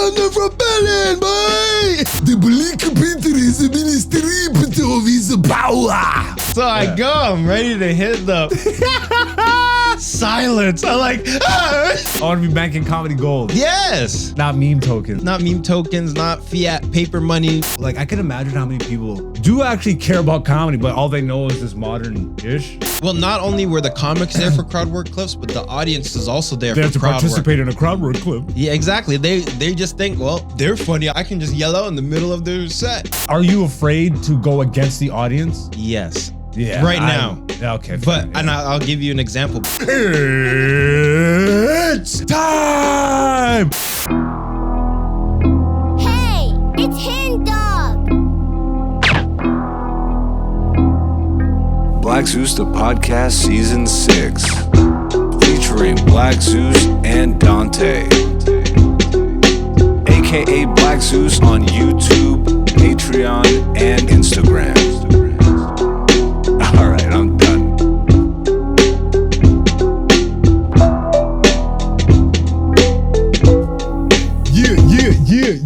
sound of rebellion, boy! The Black Zeus ministry of power. So I go, I'm ready to hit the silence. I'm like, I want to be banking comedy gold. Yes. Not meme tokens. Not meme tokens, not fiat paper money. Like, I can imagine how many people do actually care about comedy, but all they know is this modern-ish. Well, not only were the comics there for crowdwork clips, but the audience is also there to crowd participate in a crowdwork clip. Yeah, exactly. They just think, well, they're funny. I can just yell out in the middle of their set. Are you afraid to go against the audience? Yes. Yeah. Right now. Okay. But and I'll give you an example. It's time. Hey, it's Hen Dog. Black Zeus the Podcast Season 6, featuring Black Zeus and Dante, aka Black Zeus on YouTube, Patreon, and Instagram. Alright, I'm done.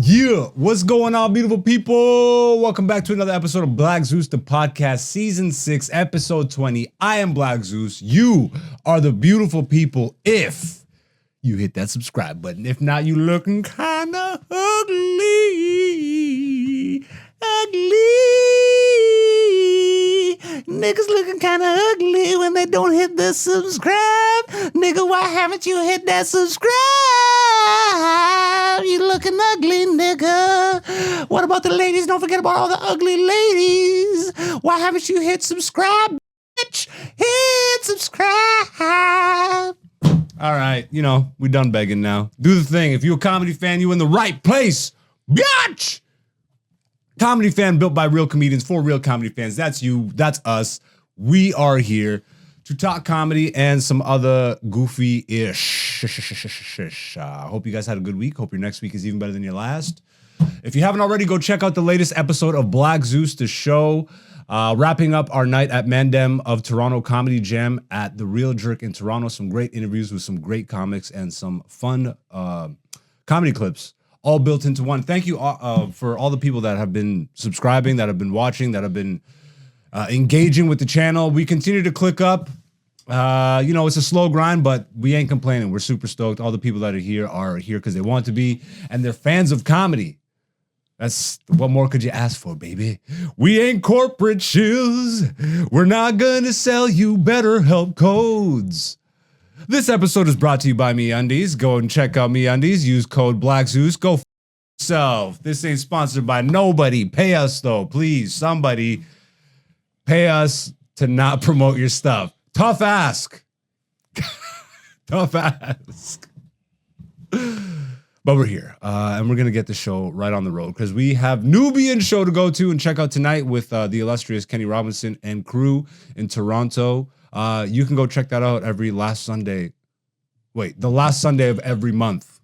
Yeah. What's going on, beautiful people? Welcome back to another episode of Black Zeus, the podcast, season 6, episode 20. I am Black Zeus. You are the beautiful people if you hit that subscribe button. If not, you looking kind of ugly. Niggas looking kind of ugly when they don't hit the subscribe. Nigga, why haven't you hit that subscribe? You looking ugly, nigga. What about the ladies? Don't forget about all the ugly ladies. Why haven't you hit subscribe, bitch? Hit subscribe. All right, we done begging now. Do the thing. If you're a comedy fan, you in the right place, bitch. Comedy fan built by real comedians for real comedy fans. That's you. That's us. We are here to talk comedy and some other goofy-ish. Hope you guys had a good week. Hope your next week is even better than your last. If you haven't already, go check out the latest episode of Black Zeus, the show. Wrapping up our night at Mandem of Toronto Comedy Jam at The Real Jerk in Toronto. Some great interviews with some great comics and some fun comedy clips. All built into one. Thank you for all the people that have been subscribing, that have been watching, that have been engaging with the channel. We continue to click up. It's a slow grind, but we ain't complaining. We're super stoked. All the people that are here because they want to be, and they're fans of comedy. That's what more could you ask for, baby? We ain't corporate shills. We're not gonna sell you BetterHelp codes. This episode is brought to you by MeUndies. Go and check out MeUndies. Use code Black Zeus. Go f yourself. This ain't sponsored by nobody. Pay us though, please. Somebody pay us to not promote your stuff. Tough ask. Tough ask. But we're here, and we're going to get the show right on the road because we have Nubian show to go to and check out tonight with the illustrious Kenny Robinson and crew in Toronto. You can go check that out the last Sunday of every month.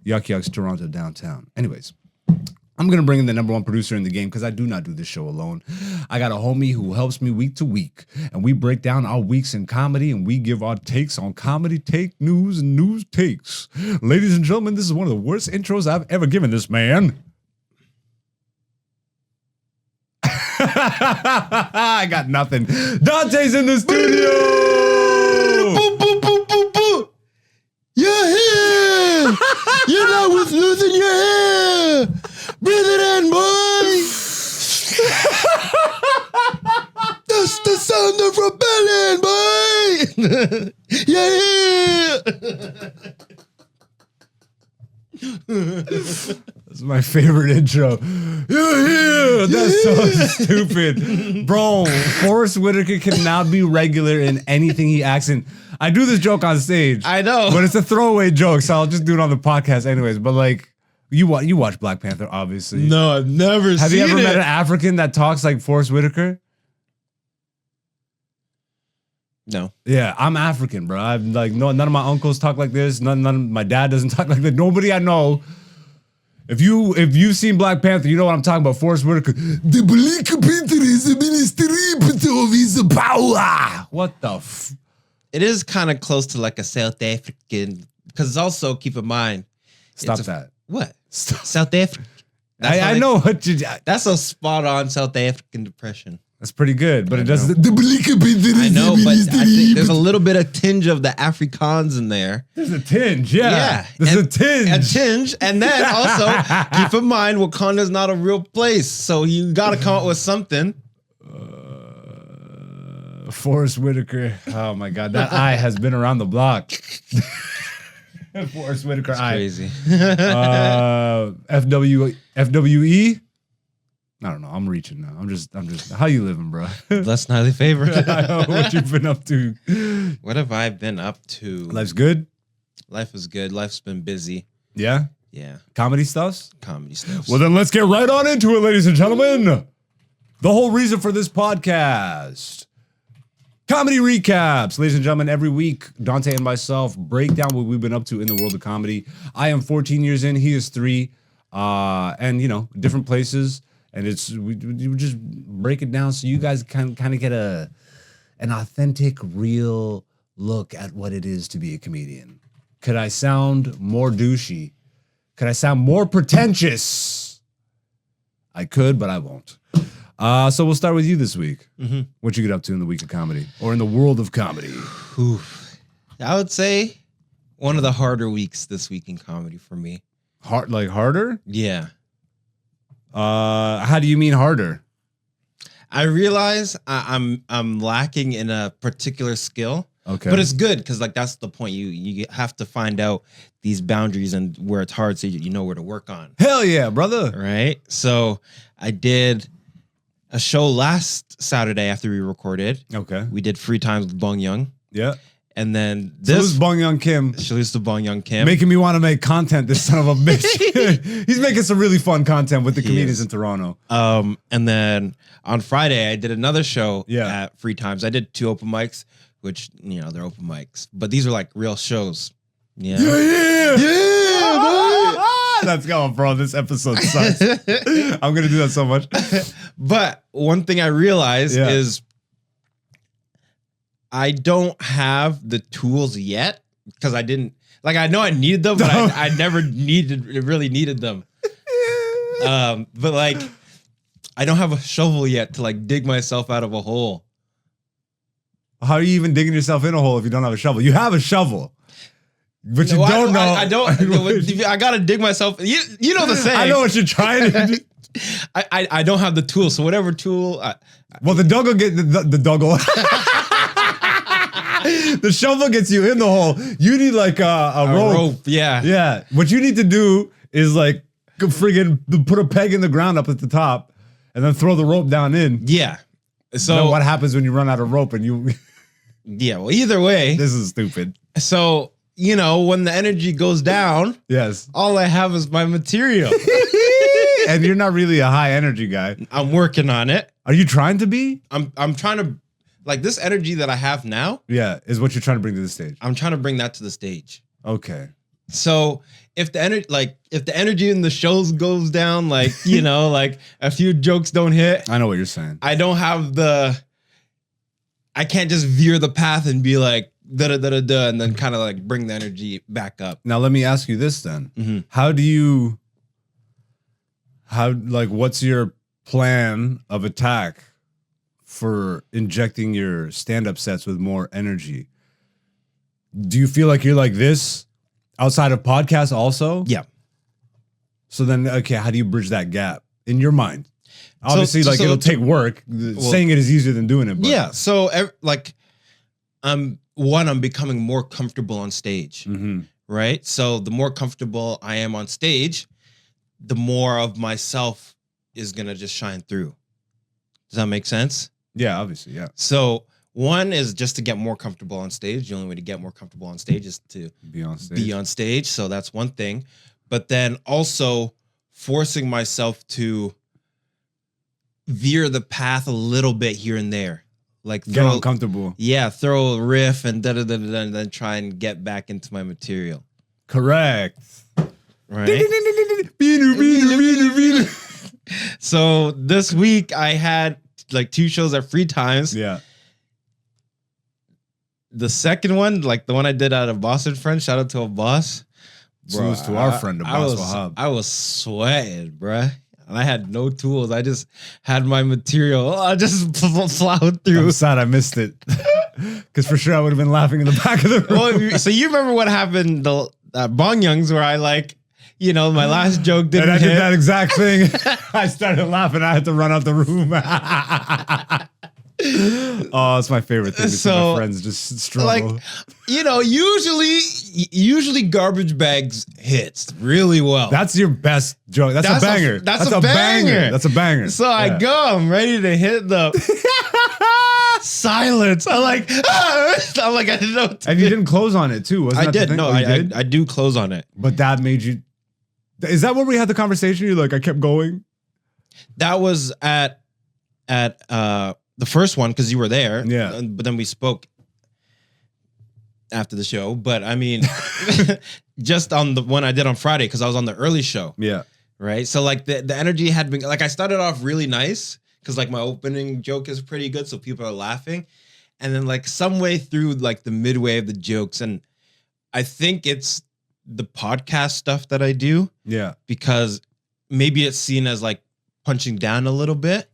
Yuck Yucks Toronto downtown. Anyways, I'm going to bring in the number one producer in the game because I do not do this show alone. I got a homie who helps me week to week, and we break down our weeks in comedy, and we give our takes on comedy take news and news takes. Ladies and gentlemen, this is one of the worst intros I've ever given this man. I got nothing. Dante's in the studio. Boop, boop, boop, boop, boop. You're here. You're not with losing your hair. Breathe it in, boy. That's the sound of rebellion, boy. Yeah. That's my favorite intro. You're here. That's so stupid. Bro, Forrest Whitaker cannot be regular in anything he acts in. I do this joke on stage. I know. But it's a throwaway joke, so I'll just do it on the podcast anyways. But like, you watch Black Panther, obviously. No, I've never seen it. Have you ever met an African that talks like Forrest Whitaker? No. Yeah, I'm African, bro. I've none of my uncles talk like this. None of my dad doesn't talk like that. Nobody I know. If you've seen Black Panther, you know what I'm talking about. Forrest Whitaker. The Black Panther is a ministry of his power. What the f? It is kind of close to like a South African, because it's also, keep in mind. Stop that. What? South Africa. I know what you. That's a spot on South African depression. That's pretty good, but it doesn't. I know, but I think there's a little bit of tinge of the Afrikaans in there. There's a tinge, yeah. There's a tinge. A tinge. And then also, keep in mind, Wakanda's not a real place. So you got to come up with something. Forrest Whitaker. Oh, my God. That eye has been around the block. Forrest Whitaker eye. Crazy. FWE? I don't know. I'm reaching now. I'm just. How you living, bro? Less than highly favored. I know what you've been up to. What have I been up to? Life's good? Life is good. Life's been busy. Yeah? Yeah. Comedy stuffs? Comedy stuff. Well, then let's get right on into it, ladies and gentlemen. The whole reason for this podcast. Comedy recaps. Ladies and gentlemen, every week, Dante and myself break down what we've been up to in the world of comedy. I am 14 years in. He is 3. And, different places. And we just break it down so you guys can kind of get an authentic, real look at what it is to be a comedian. Could I sound more douchey? Could I sound more pretentious? I could, but I won't. So we'll start with you this week. Mm-hmm. What you get up to in the week of comedy or in the world of comedy? Oof. I would say one of the harder weeks this week in comedy for me. Harder? Yeah. How do you mean harder? I realize I'm lacking in a particular skill. Okay. But it's good because that's the point. You have to find out these boundaries and where it's hard so you know where to work on. Hell yeah, brother. Right? So I did a show last Saturday after we recorded. Okay. We did Free Times with Bong Young. Yeah. And then this Bong Young Kim. Salute to Bong Young Kim. Making me want to make content, this son of a bitch. He's making some really fun content with the comedians in Toronto. And then on Friday, I did another show at Free Times. I did 2 open mics, which, they're open mics. But these are real shows. Yeah. Let's go, bro. This episode sucks. I'm going to do that so much. But one thing I realized is I don't have the tools yet because I didn't I know I needed them, but I never really needed them. But I don't have a shovel yet to dig myself out of a hole. How are you even digging yourself in a hole if you don't have a shovel? You have a shovel, but you don't know. I don't. I gotta dig myself. You know the saying. I know what you're trying to do. I don't have the tool, so whatever tool. Well, the dog will get the doggle. The shovel gets you in the hole. You need a rope. Yeah. What you need to do is friggin' put a peg in the ground up at the top, and then throw the rope down in. Yeah. So then what happens when you run out of rope and you? Yeah. Well, either way, this is stupid. So when the energy goes down, yes, all I have is my material. And you're not really a high energy guy. I'm working on it. Are you trying to be? I'm trying to. This energy that I have now, is what you're trying to bring to the stage. I'm trying to bring that to the stage. Okay. So if the energy in the shows goes down, a few jokes don't hit. I know what you're saying. I don't have I can't just veer the path and be da da da da da, and then kind of bring the energy back up. Now let me ask you this then: what's your plan of attack for injecting your stand-up sets with more energy? Do you feel like you're like this outside of podcasts also? Yeah. So then, okay, how do you bridge that gap in your mind? Obviously, it'll take work. Saying it is easier than doing it. But. Yeah. So I'm becoming more comfortable on stage, right? So the more comfortable I am on stage, the more of myself is going to just shine through. Does that make sense? Yeah, obviously, yeah. So one is just to get more comfortable on stage. The only way to get more comfortable on stage is to be on stage. So that's one thing. But then also forcing myself to veer the path a little bit here and there. Get uncomfortable. Yeah, throw a riff and da-da-da-da-da, and then try and get back into my material. Correct. Right? So this week I had 2 shows at Free Times. Yeah. The second one, the one I did out of Boston Friends, shout out to a boss. Salutes to our friend, the Boss Wahab. I was sweating, bruh. And I had no tools. I just had my material. I just plowed through. I'm sad I missed it. Because for sure I would have been laughing in the back of the room. Well, so you remember what happened at Bong Young's where I my last joke didn't And I hit. did that exact thing. I started laughing. I had to run out the room. Oh, it's my favorite thing to see my friends just struggle. Usually garbage bags hits really well. That's your best joke. That's a banger. That's a banger. That's a banger. So I go, I'm ready to hit the silence. I didn't know. And you didn't close on it too, wasn't I that the did. thing? No, Oh, you I did? do close on it. But that made you. Is that where we had the conversation? You're like, I kept going. That was at the first one because you were there. Yeah. But then we spoke after the show. But I mean, just on the one I did on Friday because I was on the early show. Yeah. Right. So the energy had been I started off really nice because my opening joke is pretty good. So people are laughing. And then some way through the midway of the jokes. And I think it's the podcast stuff that I do. Yeah. Because maybe it's seen as punching down a little bit.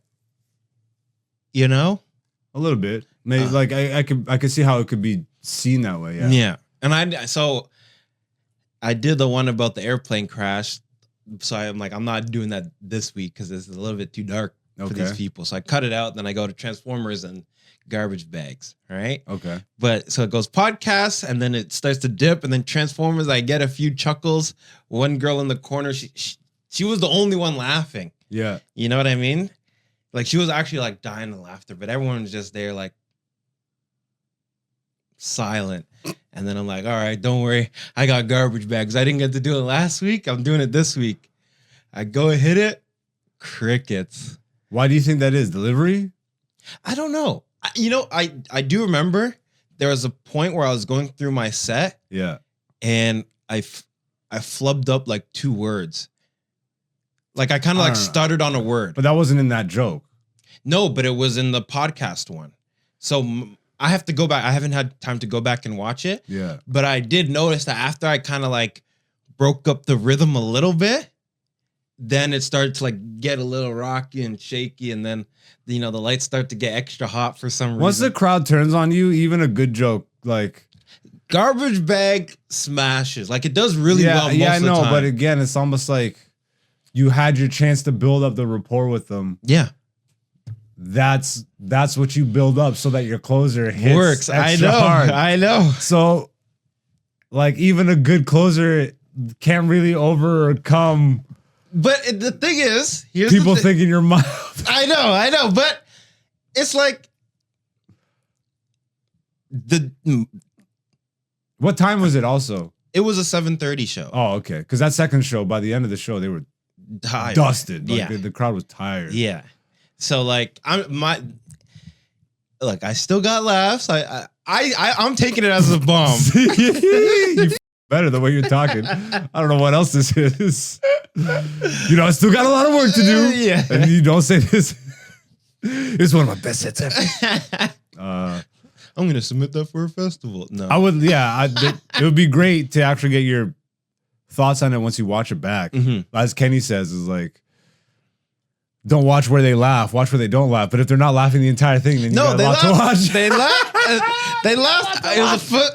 A little bit. Maybe I could see how it could be seen that way. Yeah. Yeah. And I did the one about the airplane crash. So I'm not doing that this week because it's a little bit too dark for these people. So I cut it out. Then I go to Transformers and garbage bags. Right. Okay. But so it goes podcasts and then it starts to dip and then Transformers. I get a few chuckles. One girl in the corner, she was the only one laughing. Yeah. You know what I mean? She was actually dying of laughter, but everyone was just there silent. And then I'm like, all right, don't worry. I got garbage bags. I didn't get to do it last week. I'm doing it this week. I go hit it. Crickets. Why do you think that is? Delivery? I don't know. I do remember there was a point where I was going through my set. Yeah. And I flubbed up 2 words. I kind of stuttered on a word. But that wasn't in that joke. No, but it was in the podcast one. So I have to go back. I haven't had time to go back and watch it. Yeah. But I did notice that after I kind of broke up the rhythm a little bit, then it started to get a little rocky and shaky. And then, the lights start to get extra hot for some reason. Once the crowd turns on you, even a good joke, garbage bag smashes. It does really well most I of the know. time. But again, it's almost like you had your chance to build up the rapport with them. Yeah. That's what you build up so that your closer hits Works. extra hard. I know. So, even a good closer can't really overcome. But the thing is, here's people the thinking you're mild. I know. But it's What time was it? Also, it was a 7:30 show. Oh, okay. Because that second show, by the end of the show, they were Tired. dusted. Yeah. The crowd was tired. Yeah. So I still got laughs. I'm taking it as a bomb. You better the way you're talking. I don't know what else this is. I still got a lot of work to do. Yeah. And you don't say this. It's one of my best sets ever. I'm gonna submit that for a festival. No, I would. Yeah, it would be great to actually get your thoughts on it once you watch it back. Mm-hmm. As Kenny says, is don't watch where they laugh, watch where they don't laugh. But if they're not laughing the entire thing, then you got a lot to watch. They laughed. They laughed.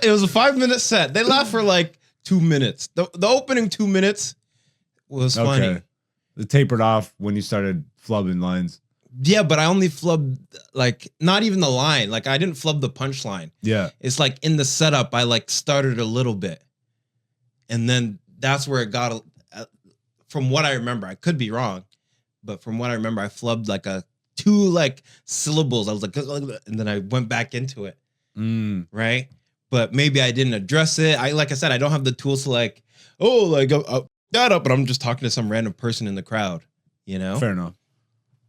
It was a 5-minute set. They laughed for 2 minutes. The opening 2 minutes was funny. It tapered off when you started flubbing lines. Yeah, but I only flubbed not even the line. I didn't flub the punchline. Yeah, it's in the setup. I started a little bit, and then that's where it got. From what I remember, I could be wrong, but from what I remember, I flubbed 2 syllables. I was and then I went back into it. Right, but maybe I didn't address it. I said, I don't have the tools to that up, but I'm just talking to some random person in the crowd. Fair enough.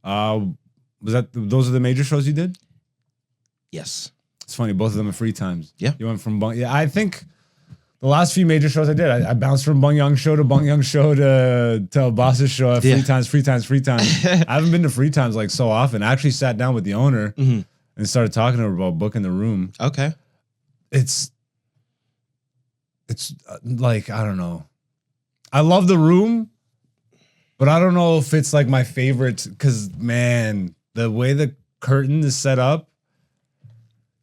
Those are the major shows you did? Yes. It's funny, both of them are free times. Yeah. You went from I think the last few major shows I did, I bounced from Bong Young show to Bong Young show to Boss's show at free times. I haven't been to free times so often. I actually sat down with the owner and started talking to her about booking the room. Okay. It's I don't know. I love The Room, but I don't know if it's like my favorite because, man, the way the curtain is set up,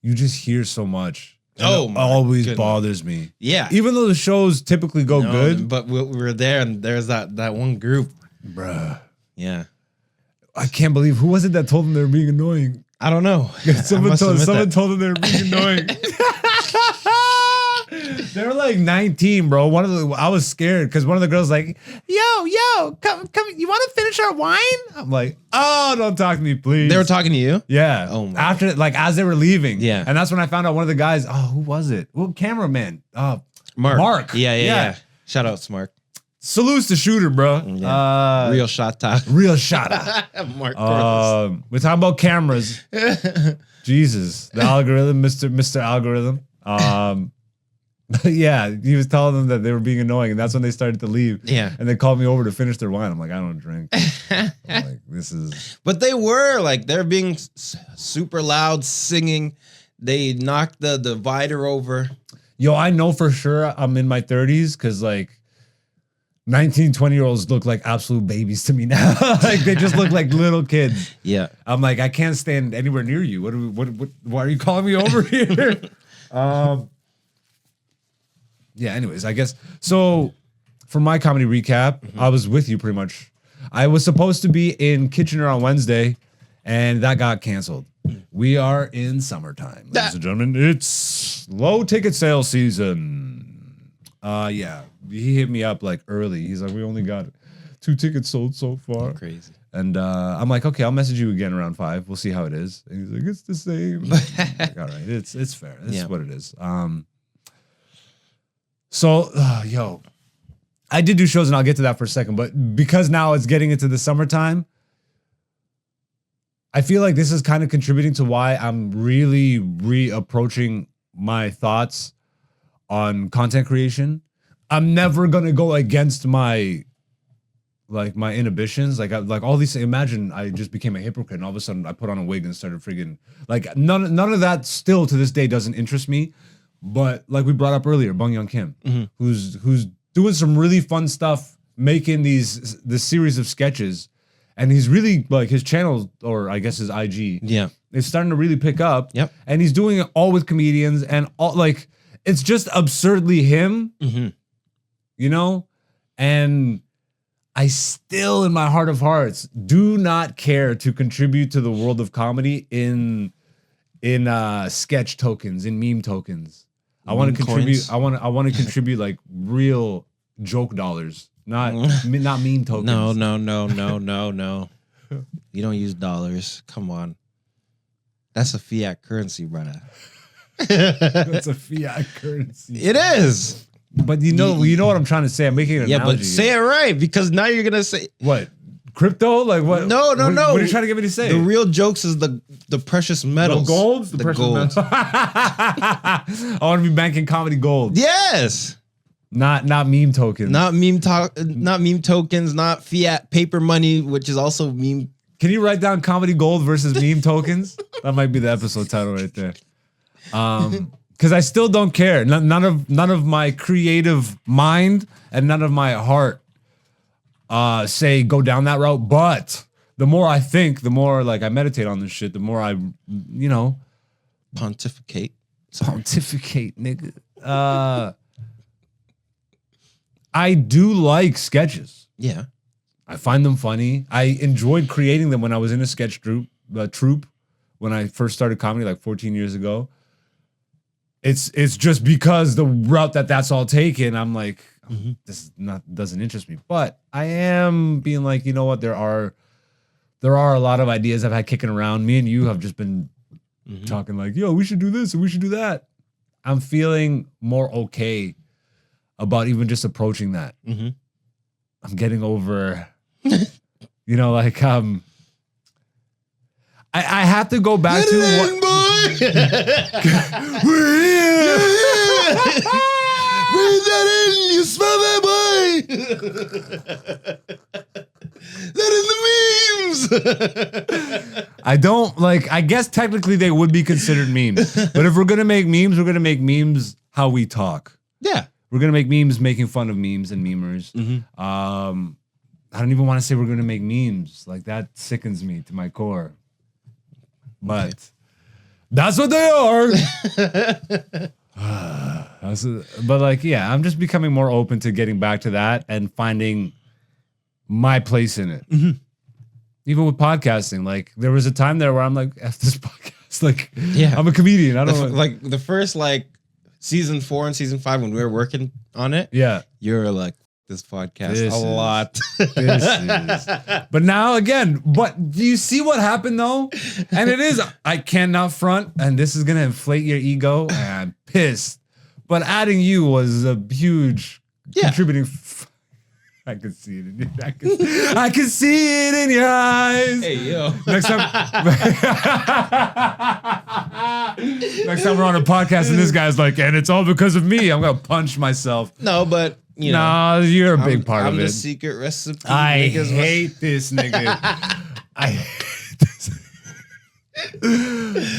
you just hear so much. Oh, it my always goodness. bothers me. Yeah. Even though the shows typically go good. But we were there and there's that one group. Bruh. Yeah. I can't believe, who was it that told them they were being annoying? I don't know. Someone told them they were being annoying. They were like 19, bro. I was scared because one of the girls like, yo, come, you want to finish our wine? I'm like, oh, don't talk to me, please. They were talking to you? Yeah. Oh my After, like, as they were leaving. Yeah. And that's when I found out one of the guys, who was it? Well, cameraman. Mark. Yeah. Yeah. Shout out, Mark. Salutes the shooter, bro. Yeah. Real shot talk. Real shot. Mark Corliss. We're talking about cameras. Jesus. The algorithm, Mr. Algorithm. Yeah, he was telling them that they were being annoying, and that's when they started to leave. Yeah. And they called me over to finish their wine. I'm like, I don't drink. I'm like, this is. But they were like, they're being super loud, singing. They knocked the divider over. Yo, I know for sure I'm in my 30s because like 19, 20-year-olds look like absolute babies to me now. Like they just look like little kids. Yeah. I'm like, I can't stand anywhere near you. Why are you calling me over here? Yeah, anyways, I guess. So for my comedy recap, I was with you pretty much. I was supposed to be in Kitchener on Wednesday, and that got canceled. We are in summertime, ladies and gentlemen. It's low ticket sales season. Yeah, he hit me up like early. He's like, we only got 2 tickets sold so far. Crazy. And I'm like, okay, I'll message you again around 5. We'll see how it is. And he's like, it's the same. I'm like, all right, it's fair. This is what it is. So, yo, I did do shows, and I'll get to that for a second. But because now it's getting into the summertime, I feel like this is kind of contributing to why I'm really reapproaching my thoughts on content creation. I'm never gonna go against my inhibitions. Like all these. Imagine I just became a hypocrite, and all of a sudden I put on a wig and started friggin' like none of that. Still to this day doesn't interest me. But like we brought up earlier, Bong Young Kim, who's doing some really fun stuff, making this series of sketches, and he's really like his channel, or I guess his IG, is starting to really pick up. Yep. And he's doing it all with comedians, and all like it's just absurdly him, you know. And I still, in my heart of hearts, do not care to contribute to the world of comedy in sketch tokens, in meme tokens. I want to contribute. I want to contribute like real joke dollars, not meme tokens. No. You don't use dollars. Come on. That's a fiat currency, brother. That's a fiat currency. It is. But you know what I'm trying to say. I'm making an analogy. But say it right, because now you're gonna say what? Crypto? Like what? No. What are you trying to get me to say? The real jokes is the precious metals. The gold? The precious gold. metals. I want to be banking comedy gold. Yes. Not meme tokens. Not meme tokens, not fiat paper money, which is also meme. Can you write down comedy gold versus meme tokens? That might be the episode title right there. Because I still don't care. None of my creative mind and none of my heart say go down that route. But the more I think, the more like I meditate on this shit, the more I, pontificate, nigga. I do like sketches. Yeah. I find them funny. I enjoyed creating them when I was in a sketch troupe when I first started comedy like 14 years ago. It's just because the route that's all taken, I'm like, this doesn't interest me. But I am being like, you know what? There are a lot of ideas I've had kicking around. Me and you have just been talking like, yo, we should do this and we should do that. I'm feeling more okay about even just approaching that. I'm getting over, like I have to go back to what. Breathe that in, you smell that, boy. That in the memes. I don't like. I guess technically they would be considered memes, but if we're gonna make memes, we're gonna make memes how we talk. Yeah. we're gonna make memes making fun of memes and memers. I don't even want to say we're gonna make memes. Like that sickens me to my core. But that's what they are. But like, yeah, I'm just becoming more open to getting back to that and finding my place in it. Even with podcasting, like there was a time there where I'm like, F this podcast. Like, I'm a comedian. I don't like the first like season 4 and season 5 when we were working on it. Yeah, you're like this podcast a lot. But now again, but do you see what happened though? And it is, I cannot front, and this is gonna inflate your ego, and I'm pissed. But adding you was a huge contributing. I can see it in your, I can see it in your eyes. Hey yo. Next time we're on a podcast and this guy's like, and it's all because of me, I'm gonna punch myself. No, but you know, nah, you're a big part of it. I'm the secret recipe. I hate this nigga. I hate this.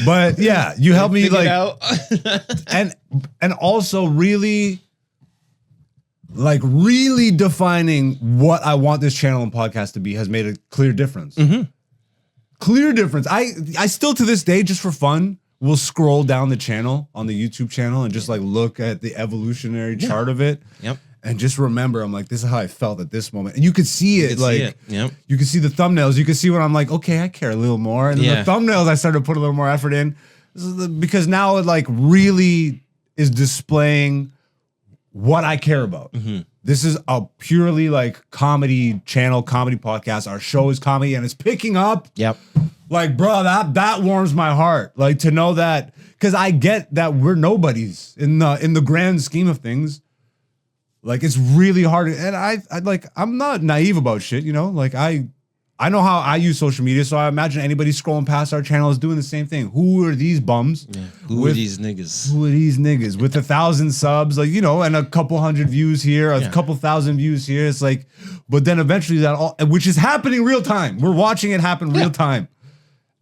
But yeah, you helped me like out. and also really defining what I want this channel and podcast to be has made a clear difference. Clear difference. I still to this day, just for fun, will scroll down the channel on the YouTube channel and just like look at the evolutionary chart of it. And just remember, I'm like, this is how I felt at this moment. And you could see it, you could see the thumbnails. You could see when I'm like, okay, I care a little more. And then the thumbnails, I started to put a little more effort in. Because now it like really is displaying what I care about. This is a purely like comedy channel, comedy podcast. Our show is comedy and it's picking up. Like, bro, that warms my heart. Like to know that, because I get that we're nobodies in the grand scheme of things. Like it's really hard, and I like I'm not naive about shit, you know. Like I know how I use social media, so I imagine anybody scrolling past our channel is doing the same thing. Who are these bums? Who are these niggas? Who are these niggas with 1,000 subs, like, you know, and a couple hundred views here, a couple thousand views here? It's like, but then eventually that all, which is happening real time. We're watching it happen real time.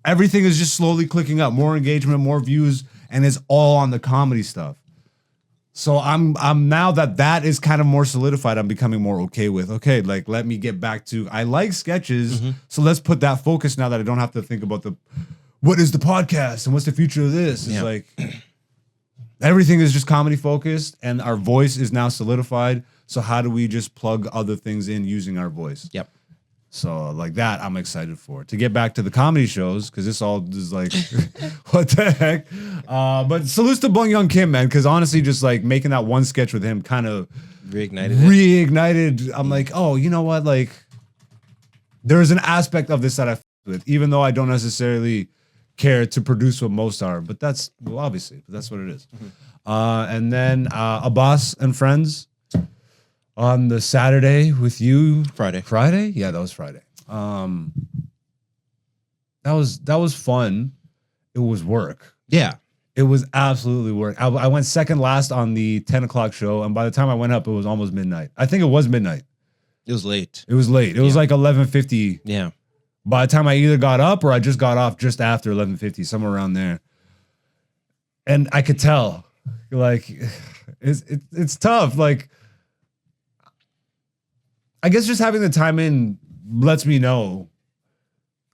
Everything is just slowly clicking up, more engagement, more views, and it's all on the comedy stuff. So I'm now that is kind of more solidified, I'm becoming more okay with, okay, like let me get back to, I like sketches, so let's put that focus now that I don't have to think about what is the podcast and what's the future of this. It's like everything is just comedy focused and our voice is now solidified. So how do we just plug other things in using our voice? So like that, I'm excited for. To get back to the comedy shows, because this all is like, what the heck? But salutes to Bong Young Kim, man, because honestly, just like making that one sketch with him kind of reignited. I'm like, oh, you know what? Like, there's an aspect of this that I f with, even though I don't necessarily care to produce what most are. But that's, well, obviously, but that's what it is. And then Abbas and Friends. On the Saturday with you, Friday, yeah, that was Friday. That was fun. It was work. It was absolutely work. I went second last on the 10 o'clock show, and by the time I went up, it was almost midnight. I think it was midnight. It was late. It was late. It was like 11:50. Yeah. By the time I either got up or I just got off just after 11:50, somewhere around there. And I could tell, like, it's tough. Like, I guess just having the time in lets me know,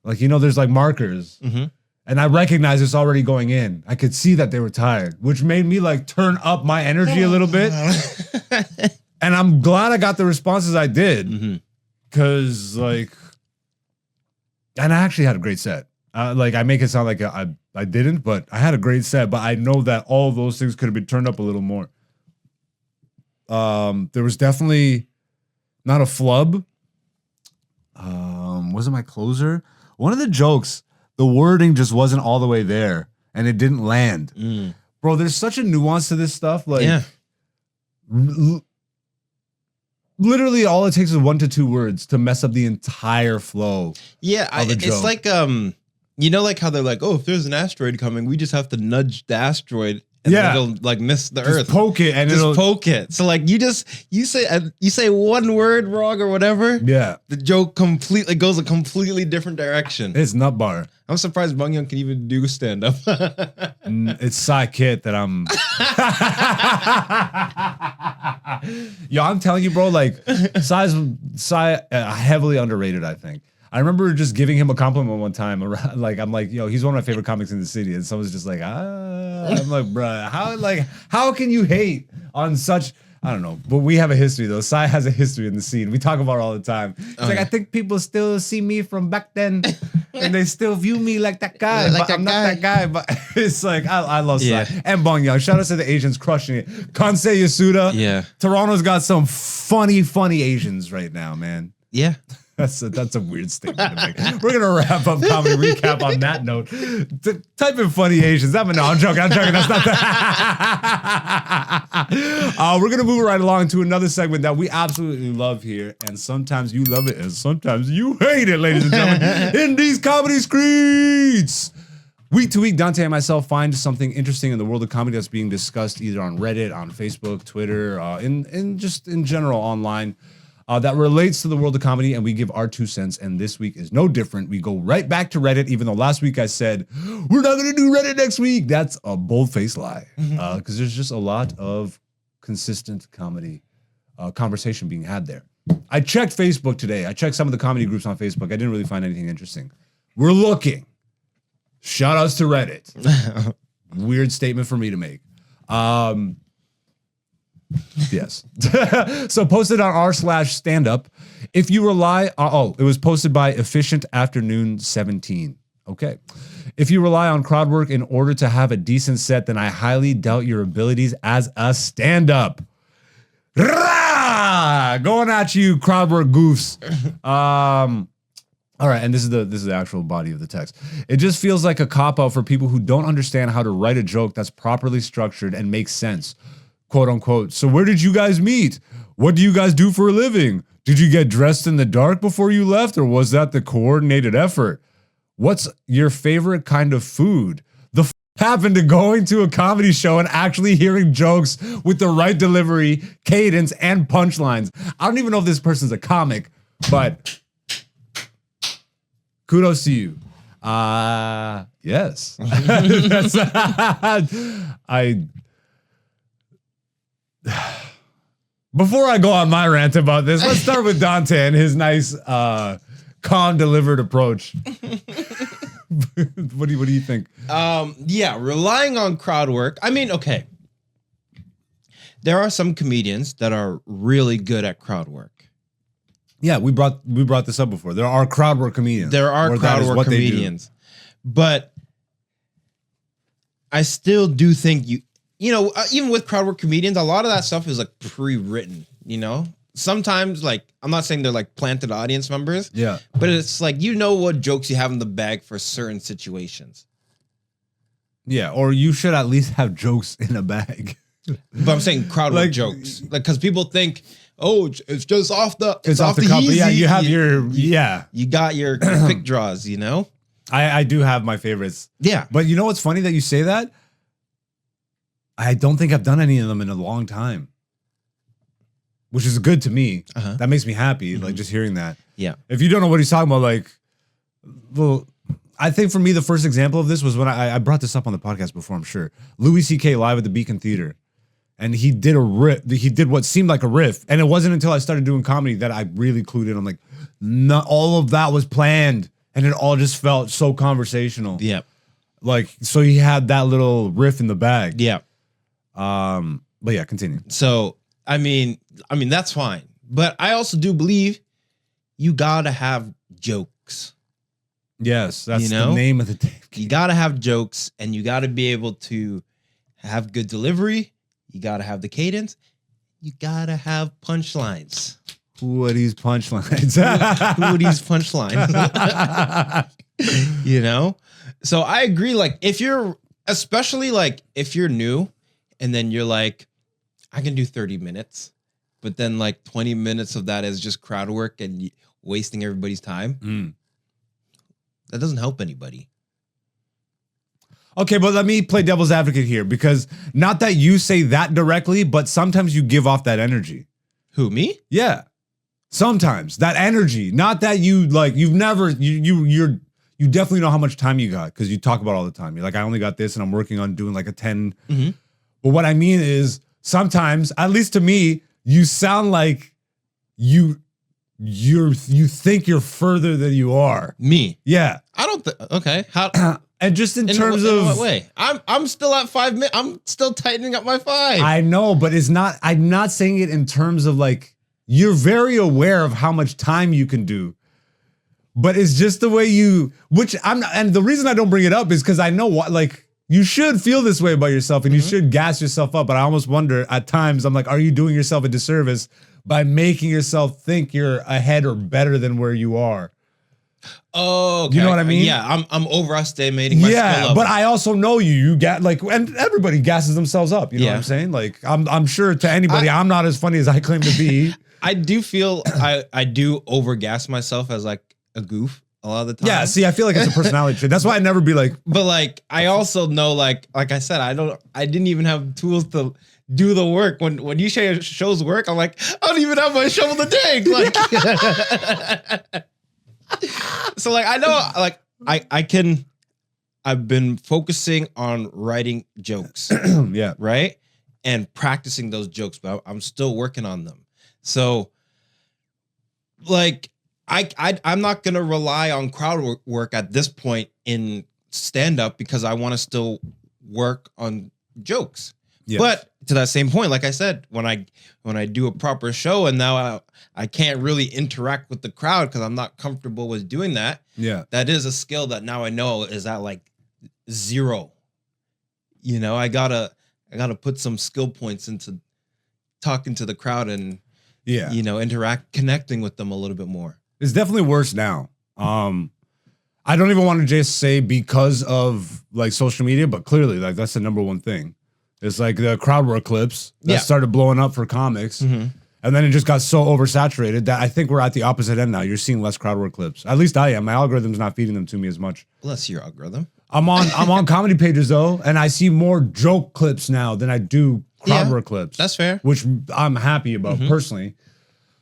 like, you know, there's like markers and I recognize it's already going in. I could see that they were tired, which made me like turn up my energy a little bit. And I'm glad I got the responses I did because like, and I actually had a great set. Like I make it sound like I didn't, but I had a great set, but I know that all of those things could have been turned up a little more. There was definitely not a flub. Wasn't my closer? One of the jokes, the wording just wasn't all the way there and it didn't land. Bro, there's such a nuance to this stuff. Like, literally all it takes is 1 to 2 words to mess up the entire flow. It's like, you know, like how they're like, oh, if there's an asteroid coming, we just have to nudge the asteroid. And it'll like miss the earth. Poke it and just poke it. So like you say one word wrong or whatever. Yeah. The joke completely goes a completely different direction. It's nut bar. I'm surprised Bong Young can even do stand up. It's Psy Kit that I'm. Yo, I'm telling you, bro. Like, Psy heavily underrated. I think. I remember just giving him a compliment one time. I'm like, yo, he's one of my favorite comics in the city, and someone's just like, I'm like, bruh, how can you hate on such? I don't know, but we have a history though. Psy has a history in the scene. We talk about it all the time. It's like, I think people still see me from back then, and they still view me like that guy. But I'm not that guy. But it's like, I love Psy. And Bong Young. Shout out to the Asians crushing it. Kansei Yasuda. Yeah. Toronto's got some funny Asians right now, man. Yeah. That's a weird statement to make. We're gonna wrap up comedy recap on that note. Type in funny Asians. I'm joking. That's not that. We're gonna move right along to another segment that we absolutely love here, and sometimes you love it, and sometimes you hate it, ladies and gentlemen. In these Comedy Skreets. Week to week, Dante and myself find something interesting in the world of comedy that's being discussed either on Reddit, on Facebook, Twitter, in general online. That relates to the world of comedy, and we give our 2 cents, and this week is no different. We go right back to Reddit, even though last week I said, we're not going to do Reddit next week. That's a bold-faced lie, because there's just a lot of consistent comedy conversation being had there. I checked Facebook today. I checked some of the comedy groups on Facebook. I didn't really find anything interesting. We're looking. Shout outs to Reddit. Weird statement for me to make. Yes. So posted on r/standup. If you rely on, it was posted by Efficient Afternoon 17. Okay. If you rely on crowd work in order to have a decent set, then I highly doubt your abilities as a stand-up. Going at you, crowd work goofs. All right, and this is the actual body of the text. It just feels like a cop-out for people who don't understand how to write a joke that's properly structured and makes sense. Quote unquote. So where did you guys meet? What do you guys do for a living? Did you get dressed in the dark before you left, or was that the coordinated effort? What's your favorite kind of food? The happened to going to a comedy show and actually hearing jokes with the right delivery, cadence, and punchlines. I don't even know if this person's a comic, but kudos to you. Yes. Before I go on my rant about this, let's start with Dante and his nice, calm, delivered approach. What do you think? Yeah, relying on crowd work. I mean, okay. There are some comedians that are really good at crowd work. Yeah, we brought this up before. There are crowd work comedians. There are crowd work comedians. But I still do think even with crowd work comedians, a lot of that stuff is like pre-written, Sometimes, like, I'm not saying they're like planted audience members. Yeah. But it's like, what jokes you have in the bag for certain situations. Yeah, or you should at least have jokes in a bag. But I'm saying crowd work jokes. Like, because people think, it's just off the cuff. easy. Yeah, you have you got your quick draws, I do have my favorites. Yeah. But you know what's funny that you say that? I don't think I've done any of them in a long time. Which is good to me. Uh-huh. That makes me happy, like just hearing that. Yeah. If you don't know what he's talking about, I think for me, the first example of this was when I brought this up on the podcast before, I'm sure. Louis C.K. live at the Beacon Theater. And he did a riff. He did what seemed like a riff. And it wasn't until I started doing comedy that I really clued in. I'm like, not all of that was planned. And it all just felt so conversational. Yeah. Like, so he had that little riff in the bag. Yeah. But yeah, continue. So, I mean, that's fine. But I also do believe you gotta have jokes. Yes, that's the name of the day. You gotta have jokes, and you gotta be able to have good delivery. You gotta have the cadence. You gotta have punchlines. Who are these punchlines? Who are these punchlines? So I agree. Like, especially if you're new, and then you're like, I can do 30 minutes, but then like 20 minutes of that is just crowd work and wasting everybody's time. That doesn't help anybody. Okay, but let me play devil's advocate here, because not that you say that directly, but sometimes you give off that energy. Who, me? Yeah. Sometimes that energy, not that you like, you've never, you you definitely know how much time you got because you talk about it all the time. You're like, I only got this and I'm working on doing like a 10. Mm-hmm. But what I mean is sometimes, at least to me, you sound like you think you're further than you are. Me? Yeah. I don't okay. How and just in terms in of what way? I'm still at 5 minutes. I'm still tightening up my 5. I know, but I'm not saying it in terms of like you're very aware of how much time you can do. But it's just the way and the reason I don't bring it up is because I know what, like, you should feel this way about yourself and you should gas yourself up. But I almost wonder at times, I'm like, are you doing yourself a disservice by making yourself think you're ahead or better than where you are? Oh, okay. You know what I mean? Yeah, I'm overestimating my skill level. But I also know you get like, and everybody gasses themselves up. You know what I'm saying? Like, I'm sure to anybody, I'm not as funny as I claim to be. I do feel I do overgas myself as like a goof a lot of the time. Yeah, see, I feel like it's a personality trait. That's why I never be like. But like, I also know, like I said, I didn't even have tools to do the work. When you say shows work, I'm like, I don't even have my shovel to dig. Like, so like, I know, like I've been focusing on writing jokes. Yeah. Right. And practicing those jokes, but I'm still working on them. So like, I'm not going to rely on crowd work at this point in stand-up because I want to still work on jokes. Yes. But to that same point, like I said, when I do a proper show and now I can't really interact with the crowd because I'm not comfortable with doing that. Yeah. That is a skill that now I know is at like 0. You know, I gotta put some skill points into talking to the crowd and, you know, connecting with them a little bit more. It's definitely worse now. I don't even want to just say because of like social media, but clearly like that's the number one thing. It's like the crowd work clips that started blowing up for comics. Mm-hmm. And then it just got so oversaturated that I think we're at the opposite end now. You're seeing less crowd work clips. At least I am. My algorithm's not feeding them to me as much. Bless your algorithm. I'm on comedy pages though, and I see more joke clips now than I do crowd work clips. That's fair. Which I'm happy about personally.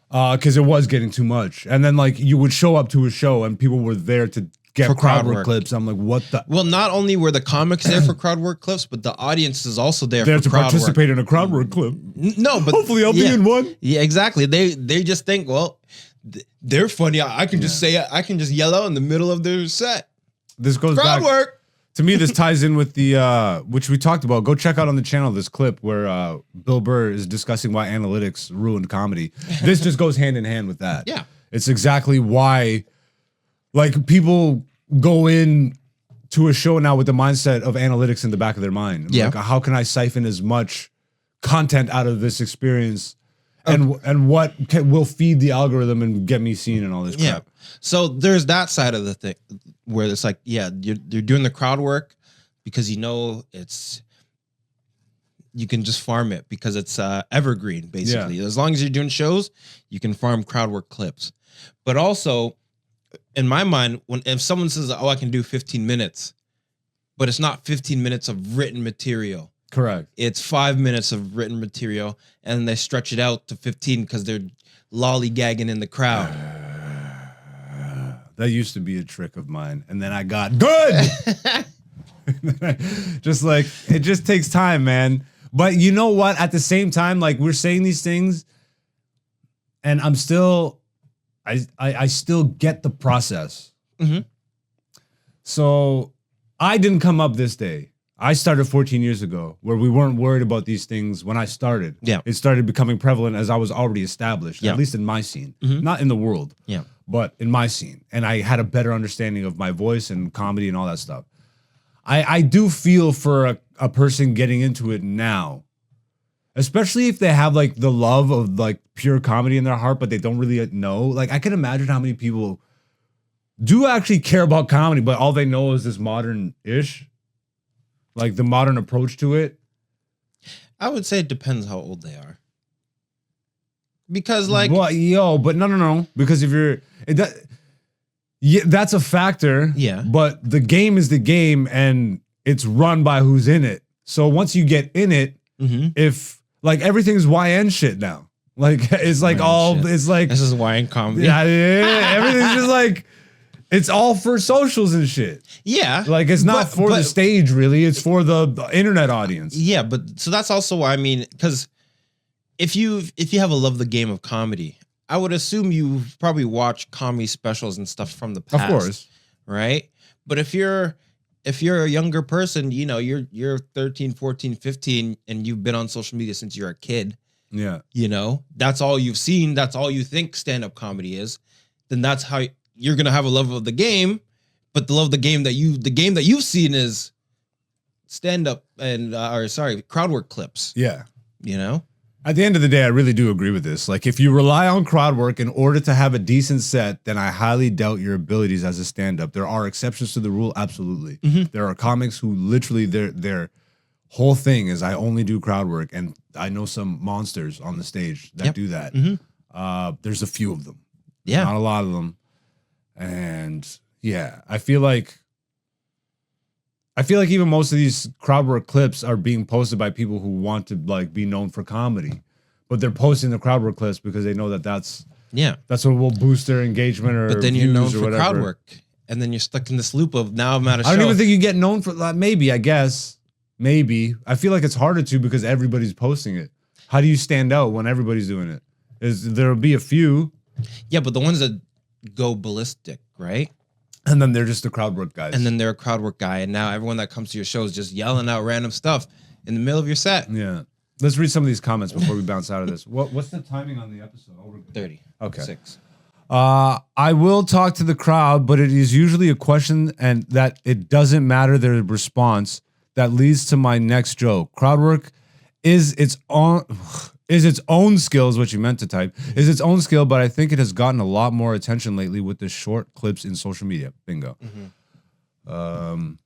Because it was getting too much. And then like you would show up to a show and people were there to get crowd work clips. I'm like, what the? Well, not only were the comics there for crowd work clips, but the audience is also there for to crowd participate work. in a crowd work clip. No, but hopefully I'll be in one. Yeah, exactly. They just think, well, they're funny. I can just say, I can just yell out in the middle of their set. This goes crowd back. Work. To me, this ties in with the, which we talked about. Go check out on the channel this clip where Bill Burr is discussing why analytics ruined comedy. This just goes hand in hand with that. Yeah. It's exactly why, like, people go in to a show now with the mindset of analytics in the back of their mind. Yeah. Like, how can I siphon as much content out of this experience and what will feed the algorithm and get me seen and all this crap. Yeah. So there's that side of the thing where it's like, yeah, you're doing the crowd work because you know you can just farm it because it's evergreen, basically. Yeah. As long as you're doing shows, you can farm crowd work clips. But also, in my mind, if someone says, oh, I can do 15 minutes, but it's not 15 minutes of written material. Correct. It's 5 minutes of written material, and they stretch it out to 15 because they're lollygagging in the crowd. That used to be a trick of mine, and then I got good. Just like, it just takes time, man. But you know what? At the same time, like, we're saying these things, and I'm still, I still get the process. Mm-hmm. So I didn't come up this day. I started 14 years ago where we weren't worried about these things when I started. Yeah. It started becoming prevalent as I was already established, yeah. at least in my scene, not in the world, but in my scene. And I had a better understanding of my voice and comedy and all that stuff. I do feel for a person getting into it now, especially if they have like the love of like pure comedy in their heart, but they don't really know. Like, I can imagine how many people do actually care about comedy, but all they know is this modern-ish. Like the modern approach to it? I would say it depends how old they are. Because like... Well, but no. Because if you're... that's a factor. Yeah. But the game is the game and it's run by who's in it. So once you get in it, if... Like everything's YN shit now. Like it's like YN all... Shit. It's like... This is YN comedy. Yeah. Everything's just like... It's all for socials and shit. Yeah. Like it's not for the stage really. It's for the internet audience. Yeah, but so that's also why, I mean, because if you have a love the game of comedy, I would assume you probably watch comedy specials and stuff from the past. Of course. Right? But if you're a younger person, you know, you're 13, 14, 15 and you've been on social media since you're a kid. Yeah. You know, that's all you've seen, that's all you think stand-up comedy is, then that's how you're going to have a love of the game, but the love of the game that you've seen is stand-up and crowd work clips. Yeah. You know? At the end of the day, I really do agree with this. Like, if you rely on crowd work in order to have a decent set, then I highly doubt your abilities as a stand-up. There are exceptions to the rule, absolutely. There are comics who literally their whole thing is I only do crowd work, and I know some monsters on the stage that do that. There's a few of them. Yeah. Not a lot of them. And yeah, I feel like even most of these crowd work clips are being posted by people who want to like be known for comedy, but they're posting the crowd work clips because they know that that's what will boost their engagement or. But then you're known for whatever. crowd work, and then you're stuck in this loop of now I'm at a show. I don't even think you get known for that. Maybe, I guess, maybe. I feel like it's harder to because everybody's posting it. How do you stand out when everybody's doing it? There'll be a few. Yeah, but the ones that go ballistic, right? And then they're just the crowd work guys. And then they're a crowd work guy, and now everyone that comes to your show is just yelling out random stuff in the middle of your set. Yeah. Let's read some of these comments before we bounce out of this. What's the timing on the episode? 30. Okay. 6. I will talk to the crowd, but it is usually a question and that it doesn't matter their response that leads to my next joke. Crowd work is its own skill, is what you meant to type, is its own skill, but I think it has gotten a lot more attention lately with the short clips in social media. Bingo. Go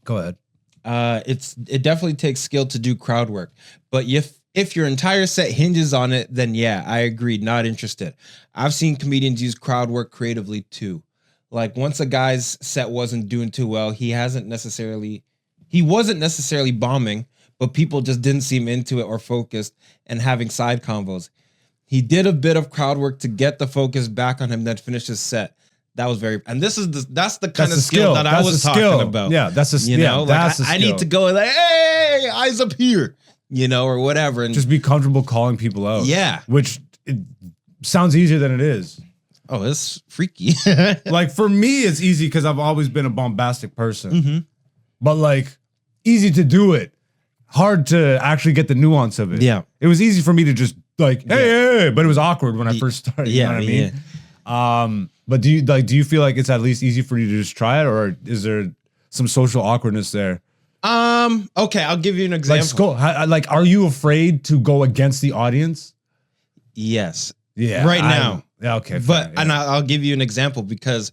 ahead. It definitely takes skill to do crowd work, but if your entire set hinges on it, then yeah, I agree. Not interested. I've seen comedians use crowd work creatively too. Like once a guy's set wasn't doing too well, he wasn't necessarily bombing, but people just didn't seem into it or focused and having side combos. He did a bit of crowd work to get the focus back on him, then finish his set. That was that's the kind of skill that I was talking about. Yeah, that's a skill. You know, like I need to go like, hey, eyes up here, you know, or whatever, and just be comfortable calling people out. Yeah, which it sounds easier than it is. Oh, it's freaky. Like for me, it's easy because I've always been a bombastic person. But like, easy to do it, hard to actually get the nuance of it. Yeah, it was easy for me to just like, hey, but it was awkward when I first started. Yeah, you know what I mean? But do you feel like it's at least easy for you to just try it, or is there some social awkwardness there? Okay, I'll give you an example. Like, are you afraid to go against the audience? Yes. Yeah. Right now. Yeah. Okay. But and I'll give you an example because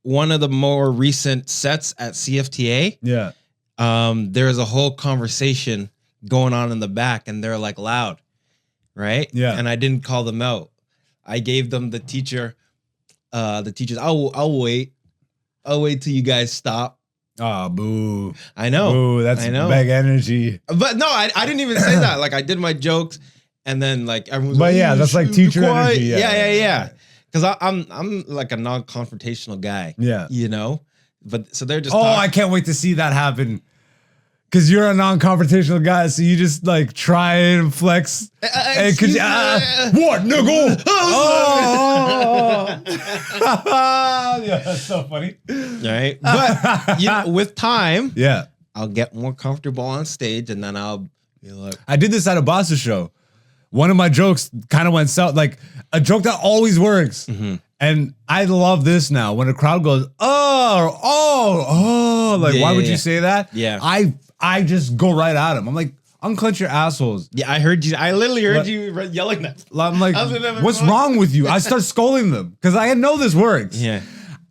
one of the more recent sets at CFTA, there's a whole conversation going on in the back, and they're like loud, right? Yeah. And I didn't call them out. I gave them the teachers. I'll wait till you guys stop. Oh, boo. I know. Boo, that's big energy. But no, I didn't even say that. Like I did my jokes, and then like everyone's like, yeah, that's like teacher quiet. energy. Yeah. Because I'm like a non-confrontational guy. Yeah. You know? But so they're just I can't wait to see that happen. Because you're a non-confrontational guy, so you just like try and flex. What, nigga? Yeah, that's so funny. Right? But you know, with time, I'll get more comfortable on stage, and then I'll be like, I did this at a Bossa show. One of my jokes kind of went south, like a joke that always works. And I love this now. When a crowd goes, like, why would you say that? Yeah. I just go right at him. I'm like, unclench your assholes. Yeah, I heard you. I literally heard you yelling that. I'm like, what's wrong with you? I start scolding them because I know this works. Yeah.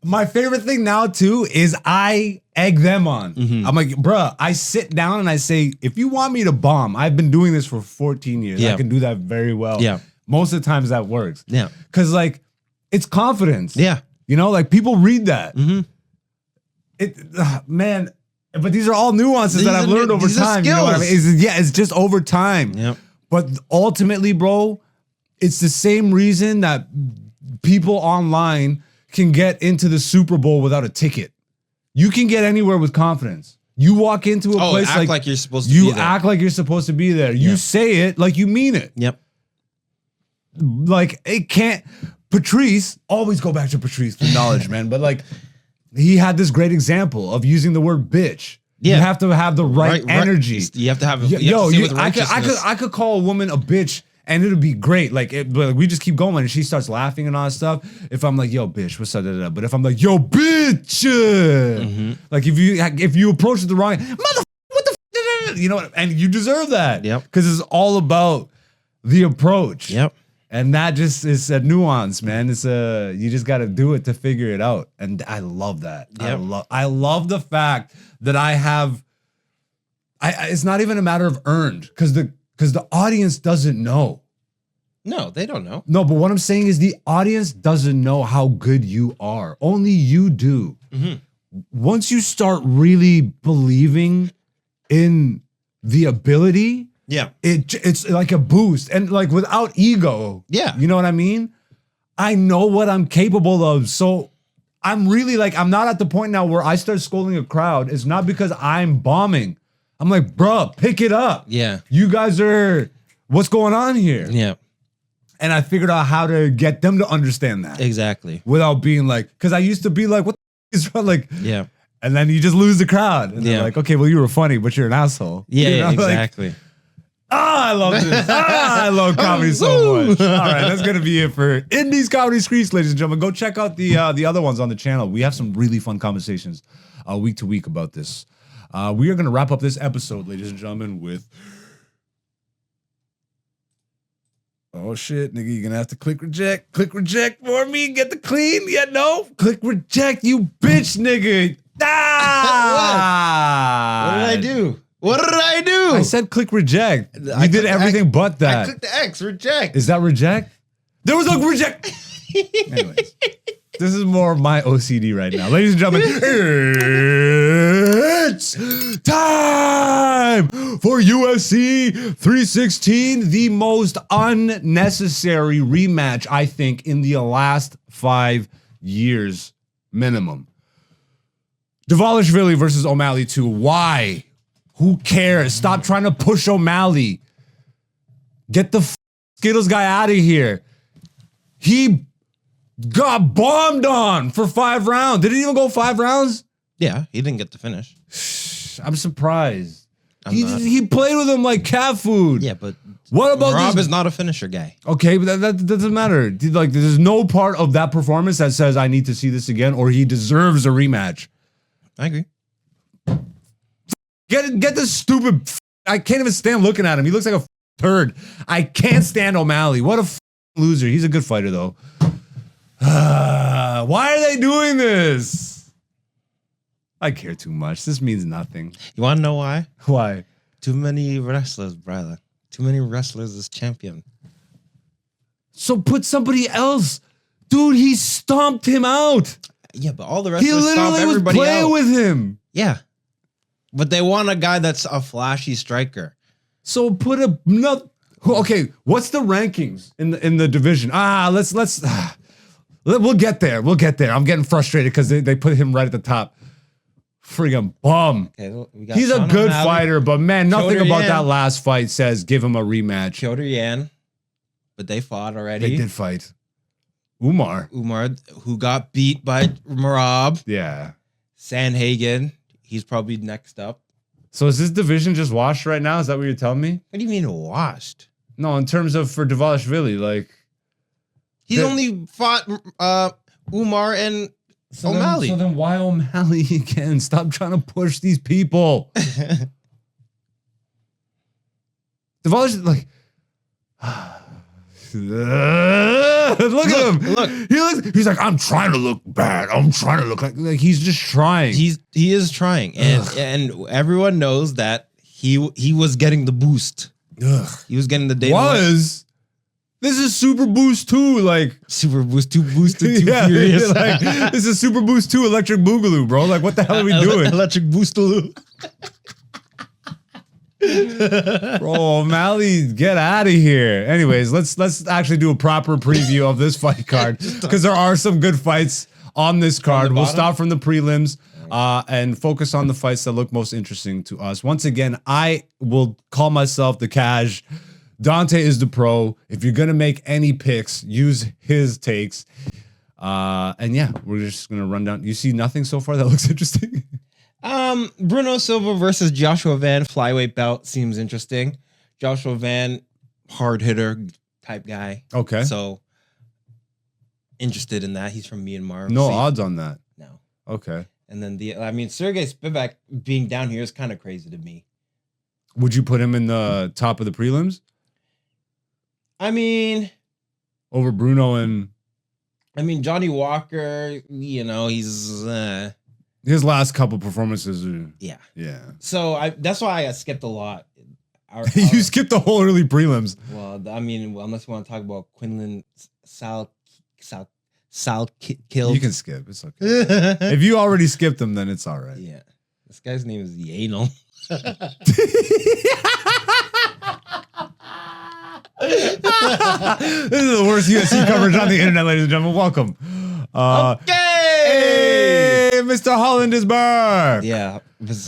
My favorite thing now, too, is I egg them on. I'm like, bruh, I sit down and I say, if you want me to bomb, I've been doing this for 14 years. I can do that very well. Yeah. Most of the times that works. Yeah. Because, like, it's confidence. Yeah. You know, like, people read that. Man, but these are all nuances that I've learned over time. You know what I mean? It's just over time. Yep. But ultimately, bro, it's the same reason that people online can get into the Super Bowl without a ticket. You can get anywhere with confidence. You walk into a place like you're supposed to be there. You act like you're supposed to be there. You say it like you mean it. Yep. Like it can't. Patrice, always go back to Patrice for knowledge, man. But like he had this great example of using the word bitch. Yeah. You have to have the right energy. You have to have. I could call a woman a bitch and it'll be great. Like, but we just keep going and she starts laughing and all that stuff. If I'm like, yo, bitch, what's up? But if I'm like, yo, bitch, like if you approach it the wrong, mother, what the, you know, and you deserve that. Yep. Because it's all about the approach. Yep. And that just is a nuance, man. It's you just got to do it to figure it out. And I love that. Yep. I love the fact that I have. It's not even a matter of earned because the audience doesn't know. No, they don't know. No, but what I'm saying is the audience doesn't know how good you are. Only you do. Once you start really believing in the ability. Yeah. It's like a boost and like without ego. Yeah. You know what I mean? I know what I'm capable of. So I'm really like, I'm not at the point now where I start scolding a crowd. It's not because I'm bombing. I'm like, bruh, pick it up. Yeah. You guys are, what's going on here? Yeah. And I figured out how to get them to understand that. Exactly. Without being like, because I used to be like, what the is wrong? Like, yeah. And then you just lose the crowd. And they're like, okay, well, you were funny, but you're an asshole. Yeah, you know? exactly. Like, I love this. I love comedy so much. All right, that's gonna be it for Indies Comedy Skreets, ladies and gentlemen. Go check out the other ones on the channel. We have some really fun conversations week to week about this. We are gonna wrap up this episode, ladies and gentlemen, with oh shit, nigga, you're gonna have to click reject for me. Get the clean. Yeah, no, click reject, you bitch, nigga. Ah! What did I do? What did I do? I said click reject. You did everything but that. I clicked the X, reject. Is that reject? There was no reject. Anyways, this is more of my OCD right now. Ladies and gentlemen, it's time for UFC 316, the most unnecessary rematch, I think, in the last 5 years minimum. Dvalishvili versus O'Malley 2. Why? Who cares? Stop trying to push O'Malley. Get the Skittles guy out of here. He got bombed on for 5 rounds. Did it even go 5 rounds? Yeah, he didn't get the finish. I'm surprised. He played with him like cat food. Yeah, but what about Rob this? is not a finisher guy. Okay, but that doesn't matter. Like, there's no part of that performance that says I need to see this again or he deserves a rematch. I agree. Get this stupid. I can't even stand looking at him. He looks like a turd. I can't stand O'Malley. What a loser. He's a good fighter though. Why are they doing this? I care too much. This means nothing. You want to know why? Why? Too many wrestlers, brother. Too many wrestlers as champion. So put somebody else. Dude, he stomped him out. Yeah, but all the wrestlers He literally was playing with him. Yeah. But they want a guy that's a flashy striker. So put okay, what's the rankings in the division? We'll get there. I'm getting frustrated because they put him right at the top. Friggin' bum. Okay, he's a good fighter, but man, nothing about that last fight says give him a rematch. Piotr Yan, but they fought already. They did fight. Umar, who got beat by Marab. Yeah. Sanhagen. He's probably next up. So is this division just washed right now? Is that what you're telling me? What do you mean washed? No, in terms of for Dvalishvili, like he's only fought Umar and O'Malley. So then why O'Malley again? Stop trying to push these people. Dvalishvili, like look at him. Look. He's like, I'm trying to look bad. I'm trying to look like he's just trying. He is trying. And everyone knows that he was getting the boost. Ugh. He was getting the data. This is Super Boost 2, like Super Boost 2 boosted 2 furious. Like, this is Super Boost 2 Electric Boogaloo, bro. Like, what the hell are we doing? Electric Boostaloo. Bro, O'Malley, get out of here. Anyways, let's actually do a proper preview of this fight card because there are some good fights on this card. We'll bottom? start from the prelims and focus on the fights that look most interesting to us. Once again, I will call myself the cash. Dante is the pro. If you're gonna make any picks, use his takes. And yeah, we're just gonna run down. You see nothing so far that looks interesting? Bruno Silva versus Joshua Van, flyweight belt seems interesting. Joshua Van, hard hitter type guy. Okay. So interested in that. He's from Myanmar. No odds on that. No. Okay. And then Sergey Spivak being down here is kind of crazy to me. Would you put him in the top of the prelims I mean, over Bruno and Johnny Walker, he's his last couple performances? yeah. Yeah. So that's why I skipped a lot. You skipped the whole early prelims. Well, unless you want to talk about Quinlan Sal Kill. You can skip. It's okay. If you already skipped them, then it's all right. Yeah. This guy's name is the Anal. This is the worst UFC coverage on the internet, ladies and gentlemen. Welcome. Okay. Hey, Mr. Holland is back. Yeah.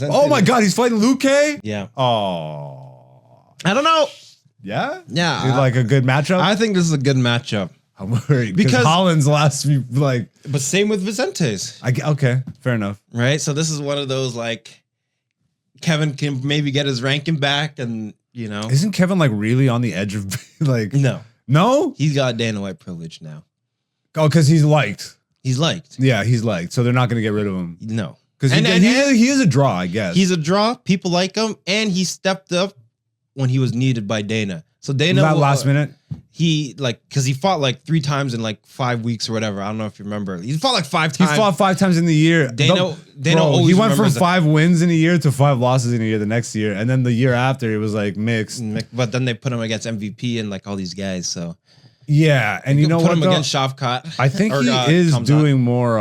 Oh my God, he's fighting Luke. Yeah. Oh. I don't know. Yeah? Yeah. Is it like a good matchup? I think this is a good matchup. I'm worried Because- because Holland's last few, like, But same with Vicente's, okay, fair enough. right? So this is one of those like Kevin can maybe get his ranking back and, Isn't Kevin like really on the edge of like, no? He's got Dana White privilege now. Oh, because he's liked. He's liked. Yeah, he's liked. So they're not going to get rid of him. No. Because And- he is a draw, I guess. He's a draw. People like him, and he stepped up when he was needed by Dana. So Dana, that last minute. Because he fought like 3 times in like 5 weeks or whatever. I don't know if you remember. He fought like 5 times. He fought 5 times in the year. Dana Bro, always he went from remembers that. 5 wins in a year to 5 losses in a year the next year, and then the year after it was like mixed. But then they put him against MVP and like all these guys. So Yeah, and you know put what? him though? against Shavkat. I think or, he is Kamzat. doing more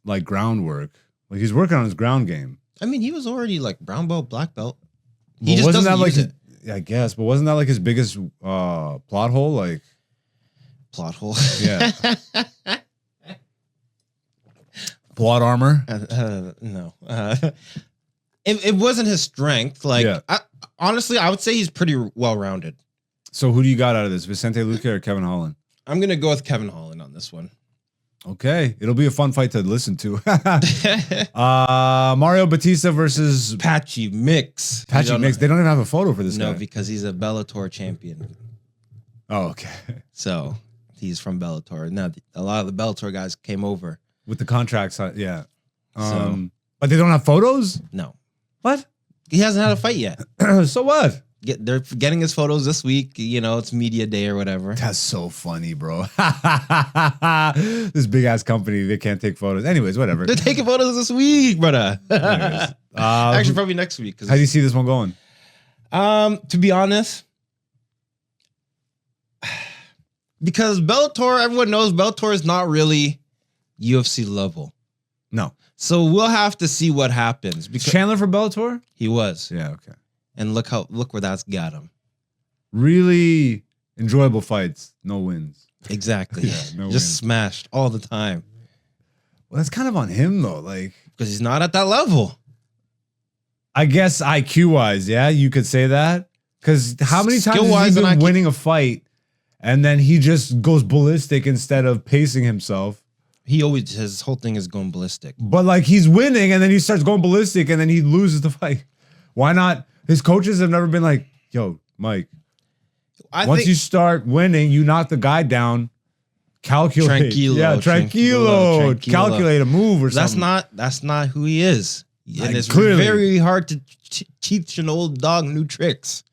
like groundwork. Like he's working on his ground game. He was already like brown belt, black belt. But He just wasn't doesn't that like use it. I guess, but wasn't that like his biggest plot hole? Like Plot hole. yeah, plot armor. No. It wasn't his strength. Like, Yeah. honestly, I would say he's pretty well-rounded. So who do you got out of this? Vicente Luque or Kevin Holland? I'm going to go with Kevin Holland on this one. Okay, it'll be a fun fight to listen to. Mario Batista versus Patchy Mix. Patchy Mix. They don't even have a photo for this No, guy. because he's a Bellator champion. Oh, okay. So he's from Bellator. Now, a lot of the Bellator guys came over. With the contracts, yeah. But they don't have photos? No. What? He hasn't had a fight yet. So what? They're getting his photos this week. It's media day or whatever. That's so funny, bro. This big ass company, they can't take photos. Anyways, whatever. They're taking photos this week, brother. Anyways, Actually, probably next week. how do you see this one going? To be honest, because Bellator, everyone knows Bellator is not really UFC level. No. So we'll have to see what happens. Because Chandler for Bellator? he was. Yeah, okay. And look where that's got him. Really enjoyable fights, no wins. Exactly. Yeah, no Just wins. smashed all the time. Well, that's kind of on him though. Like, Because he's not at that level. I guess IQ wise, yeah, you could say that. Because how many times Skill-wise has he and been IQ winning a fight and then he just goes ballistic instead of pacing himself? His whole thing is going ballistic. But like he's winning and then he starts going ballistic and then he loses the fight. Why not? His coaches have never been like, yo, Mike, once you start winning, you knock the guy down, calculate. Tranquilo, Yeah, tranquilo. tranquilo. Calculate a move or something. That's not who he is. And it's clearly. very hard to teach an old dog new tricks.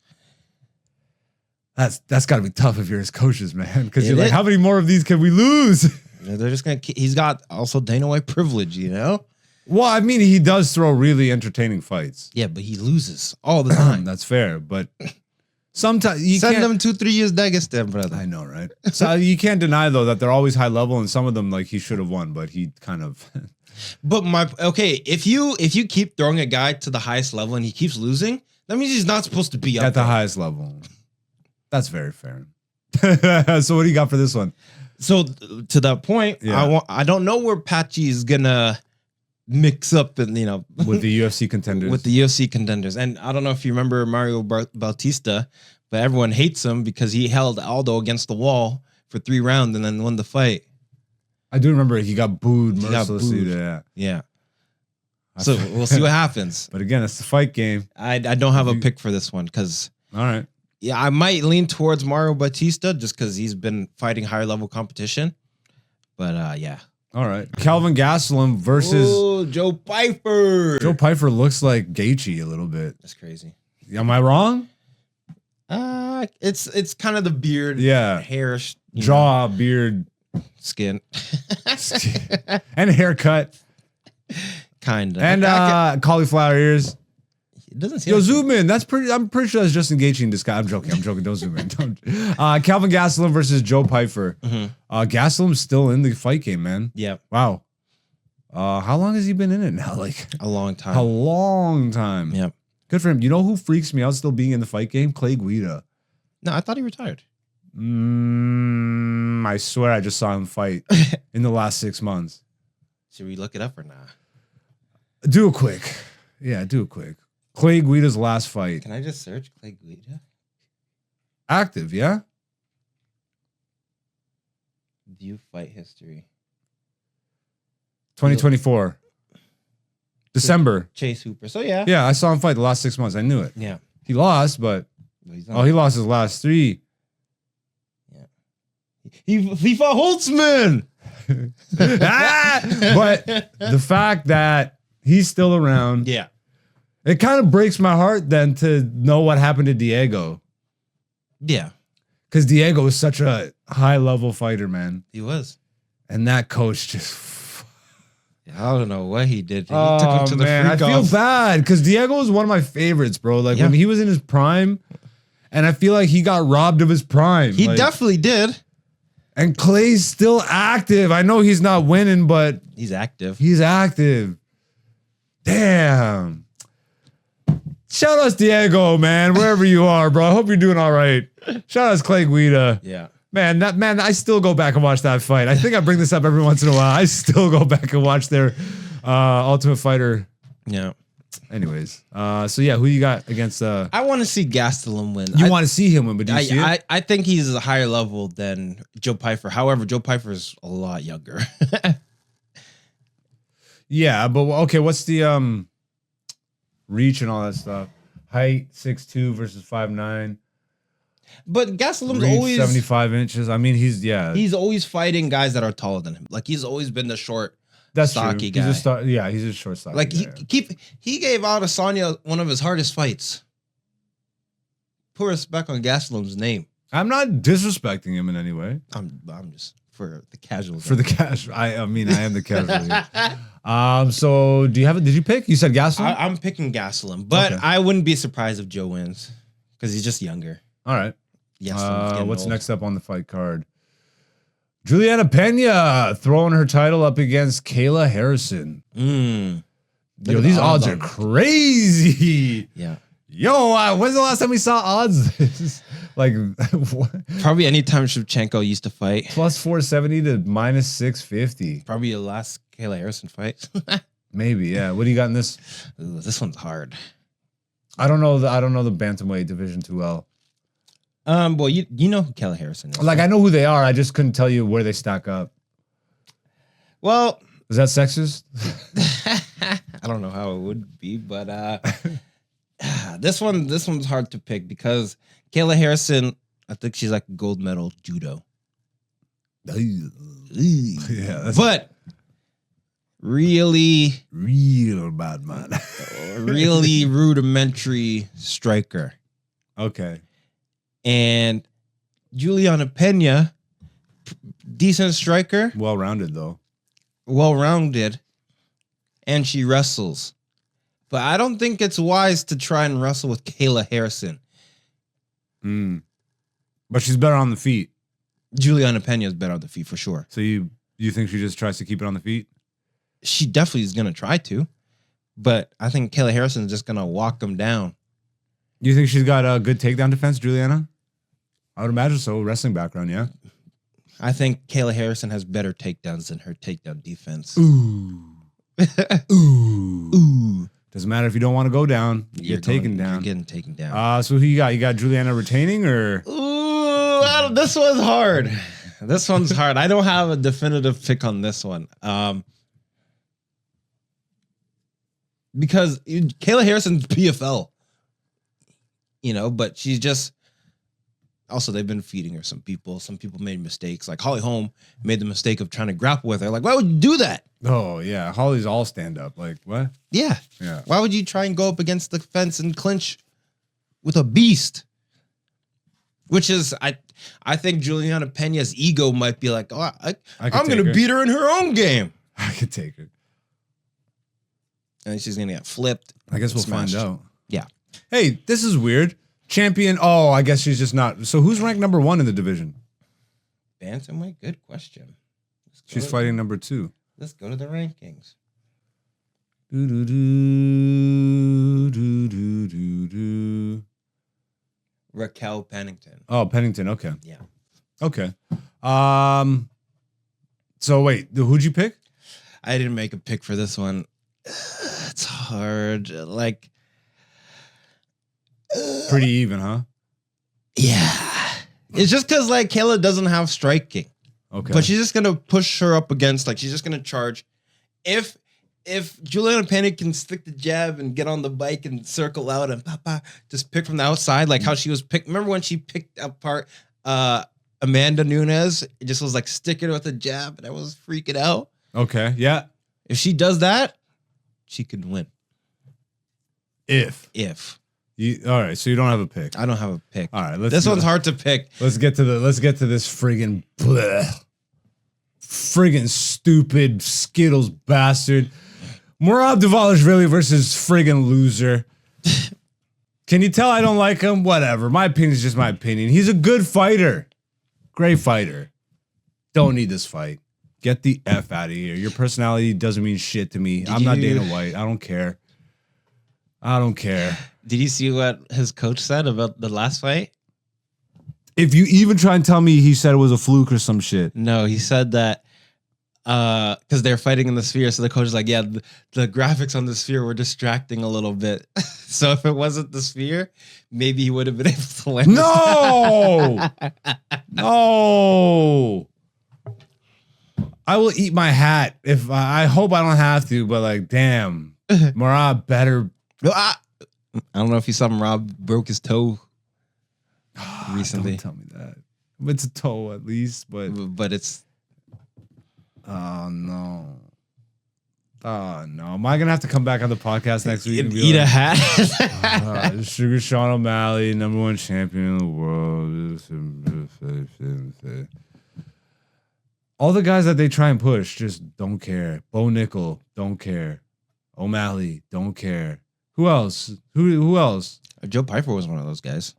That's got to be tough if you're his coaches, man. Because It you're like, is. how many more of these can we lose? They're just gonna. He's got also Dana White privilege, Well, I mean, he does throw really entertaining fights. Yeah, but he loses all the time. That's fair, but sometimes you Send can't. them 2-3 years Dagestan, brother. I know, right? So you can't deny though that they're always high level, and some of them like he should have won, but he kind of. But if you keep throwing a guy to the highest level and he keeps losing, that means he's not supposed to be up at the there. highest level. That's very fair. So what do you got for this one? So to that point, I don't know where Patchy is gonna mix up and with the UFC contenders. With the UFC contenders. And I don't know if you remember Mario Bautista, but everyone hates him because he held Aldo against the wall for 3 rounds and then won the fight. I do remember he got booed mercilessly. Yeah. So we'll see what happens. But again, it's the fight game. I don't have a pick for this one because all right. Yeah, I might lean towards Mario Bautista just because he's been fighting higher level competition. But yeah. All right. Calvin Gastelum versus Joe Pyfer. Joe Pyfer looks like Gaethje a little bit. That's crazy. Am I wrong? It's kind of the beard, hair, jaw, beard, skin, and haircut, kind of, and cauliflower ears. It doesn't seem. Yo, zoom in. That's pretty. I'm pretty sure that's Justin Gaethje in disguise. I'm joking. Don't zoom in. Don't. Calvin Gastelum versus Joe Pyfer. Gastelum's still in the fight game, man. Yeah. Wow. How long has he been in it now? Like a long time. A long time. Yeah. Good for him. You know who freaks me out still being in the fight game? Clay Guida. No, I thought he retired. I swear I just saw him fight in the last 6 months. Should we look it up or not? Do it quick. Yeah, do it quick. Clay Guida's last fight. Can I just search Clay Guida? Active, yeah? View fight history. 2024. December. Chase Hooper. So yeah. Yeah, I saw him fight the last 6 months. I knew it. Yeah. He lost, but he lost his last 3. Yeah. He fought Holtzman. But the fact that he's still around. Yeah. It kind of breaks my heart then to know what happened to Diego. Yeah. Because Diego was such a high level fighter, man. He was. And that coach just. I don't know what he did. He took him to the man, I feel bad because Diego was one of my favorites, bro. Like when he was in his prime, and I feel like he got robbed of his prime. He definitely did. And Clay's still active. I know he's not winning, but he's active. He's active. Damn. Shout out Diego, man, wherever you are, bro. I hope you're doing all right. Shout out Clay Guida. Yeah. Man, I still go back and watch that fight. I think I bring this up every once in a while. I still go back and watch their Ultimate Fighter. Yeah. Anyways, so yeah, who you got against? I want to see Gastelum win. You want to see him win, but do you see it? I think he's a higher level than Joe Pyfer. However, Joe Pyfer is a lot younger. Yeah, but okay, what's the reach and all that stuff? Height 6'2" versus 5'9". But Gastelum's reach, always 75 inches. I mean, he's always fighting guys that are taller than him. Like he's always been the short, stocky true. guy. He's a short stocky. Like guy. he gave Adesanya one of his hardest fights. Put respect on Gastelum's name. I'm not disrespecting him in any way. I'm just for the casuals. For the casual, I mean, I am the casual. Here. So do you have it? Did you pick? You said Gastelum. I'm picking Gastelum, but I wouldn't be surprised if Joe wins because he's just younger. All right. Yes. What's next up on the fight card? Juliana Pena throwing her title up against Kayla Harrison. Yo, these odds are crazy. Yeah. Yo, when's the last time we saw odds? Like, probably anytime Shevchenko used to fight. Plus 470 to minus 650. Probably the last Kayla Harrison fight. Maybe, yeah. What do you got in this? Ooh, this one's hard. I don't know the bantamweight division too well. Well, you know who Kayla Harrison is. Like, I know who they are. I just couldn't tell you where they stack up. Well, is that sexist? I don't know how it would be, but this one's hard to pick because Kayla Harrison, I think she's like gold medal judo. Yeah, but really real bad man. Really rudimentary striker. Okay. And Juliana Pena, decent striker. Well-rounded, though. Well-rounded. And she wrestles. But I don't think it's wise to try and wrestle with Kayla Harrison. But she's better on the feet. Juliana Pena is better on the feet for sure. So you think she just tries to keep it on the feet? She definitely is going to try to. But I think Kayla Harrison is just going to walk him down. You think she's got a good takedown defense, Juliana? I would imagine so. Wrestling background, yeah. I think Kayla Harrison has better takedowns than her takedown defense. Ooh. Ooh. Doesn't matter if you don't want to go down. You're taken down. You're getting taken down. So who you got? You got Juliana retaining or? Ooh, this one's hard. This one's hard. I don't have a definitive pick on this one. Because Kayla Harrison's PFL. You know, but she's just also they've been feeding her some people. Some people made mistakes. Like Holly Holm made the mistake of trying to grapple with her. Like, why would you do that? Oh yeah, Holly's all stand up. Like what? Yeah. Why would you try and go up against the fence and clinch with a beast? Which is I think Juliana Pena's ego might be like, oh, I'm gonna beat her in her own game. I could take her. And she's gonna get flipped. I guess we'll find out. Yeah. Hey, this is weird. Champion. Oh, I guess she's just not. So who's ranked number 1 in the division? Bantamweight. Good question. She's fighting number 2. Let's go to the rankings. Raquel Pennington. Oh, Pennington. Okay. Yeah. Okay. So wait, who'd you pick? I didn't make a pick for this one. It's hard. Like, pretty even, huh? Yeah. It's just because like Kayla doesn't have striking. Okay. But she's just gonna push her up against, like, she's just gonna charge. If Juliana Pena can stick the jab and get on the bike and circle out and just pick from the outside, like how she was picked. Remember when she picked apart Amanda Nunes? It just was like sticking with a jab, and I was freaking out. Okay. Yeah. If she does that, she could win. If you all right, so you don't have a pick. I don't have a pick. All right, this one's hard to pick. Let's get to this friggin' stupid Skittles bastard. Murad Dvalishvili versus friggin' loser. Can you tell I don't like him? Whatever. My opinion is just my opinion. He's a good fighter. Great fighter. Don't need this fight. Get the F out of here. Your personality doesn't mean shit to me. I'm not Dana White. I don't care. Did you see what his coach said about the last fight? If you even try and tell me he said it was a fluke or some shit. No, he said that because they're fighting in the sphere. So the coach is like, yeah, the graphics on the sphere were distracting a little bit. So if it wasn't the sphere, maybe he would have been able to win. No! No! I will eat my hat if I hope I don't have to, but like, damn, Murad better. I don't know if you saw him. Rob broke his toe recently. Don't tell me that. It's a toe at least, but it's. Oh no. Oh no. Am I gonna have to come back on the podcast next week and eat a hat? Sugar Sean O'Malley, #1 champion in the world. All the guys that they try and push just don't care. Bo Nickel, don't care. O'Malley, don't care. Who else? Who else? Joe Piper was one of those guys.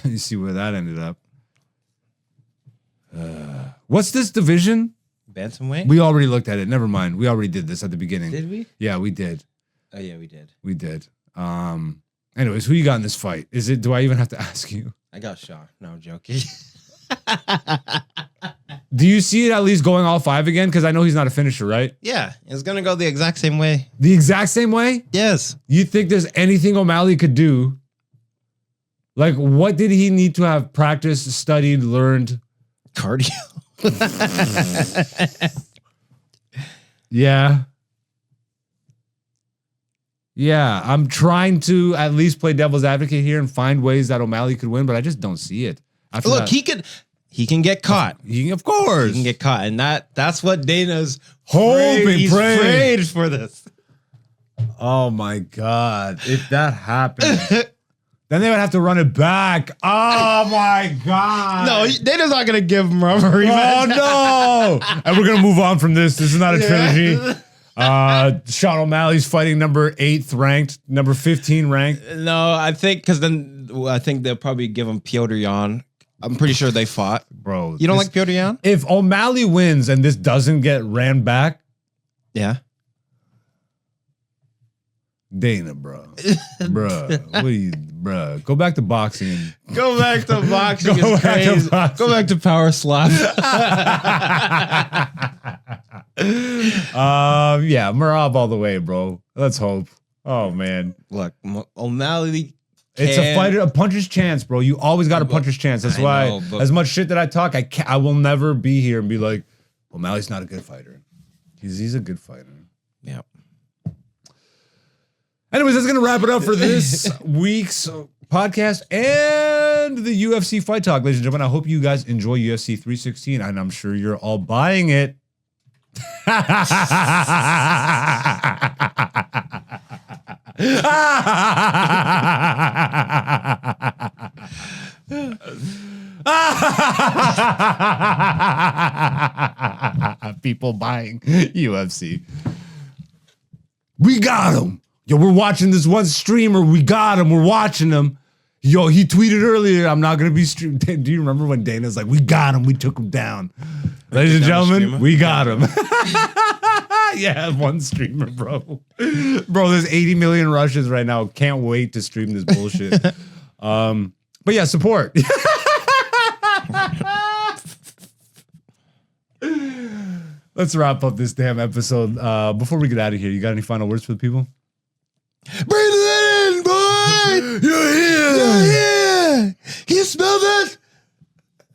You see where that ended up. What's this division? Bantamweight? We already looked at it. Never mind. We already did this at the beginning. Did we? Yeah, we did. Oh yeah, we did. We did. Anyways, who you got in this fight? Do I even have to ask you? I got Shaw. No, I'm joking. Do you see it at least going all 5 again? Because I know he's not a finisher, right? Yeah, it's gonna go the exact same way. The exact same way? Yes. You think there's anything O'Malley could do? Like, what did he need to have practiced, studied, learned? Cardio. Yeah. Yeah, I'm trying to at least play devil's advocate here and find ways that O'Malley could win, but I just don't see it. Look, he can get caught. Of course. He can get caught. And that's what Dana's hoping, he's prayed for this. Oh my God. If that happened, then they would have to run it back. Oh my God. No, Dana's not going to give him rubber. Oh no. And we're going to move on from this. This is not a trilogy. Sean O'Malley's fighting number 8th ranked, number 15 ranked. No, I think because then I think they'll probably give him Piotr Jan. I'm pretty sure they fought. Bro. You don't like Piotr Jan? If O'Malley wins and this doesn't get ran back, yeah. Dana, bro. Bruh. What are you, bruh? Go back to boxing. Go back to boxing. Go It's back to crazy. boxing. Go back to power slap. Yeah, Marab all the way, bro. Let's hope. Oh, man. Look, O'Malley. It's a fighter, a puncher's chance, bro. You always got a puncher's chance. That's I why, know, but- as much shit that I talk, I will never be here and be like, O'Malley's not a good fighter. He's a good fighter. Yeah. Anyways, that's gonna wrap it up for this week's podcast and the UFC Fight Talk, ladies and gentlemen. I hope you guys enjoy UFC 316, and I'm sure you're all buying it. People buying UFC. We got him. Yo, we're watching this one streamer. We got him. We're watching him. Yo, he tweeted earlier, I'm not going to be streaming. Do you remember when Dana's like, we got him. We took him down. Ladies and gentlemen, we got him. Yeah, one streamer, bro. Bro, there's 80 million Russians right now. Can't wait to stream this bullshit. But yeah, support. Let's wrap up this damn episode. Before we get out of here, you got any final words for the people? Breathe it in, boy! You're here! You're here! You smell that?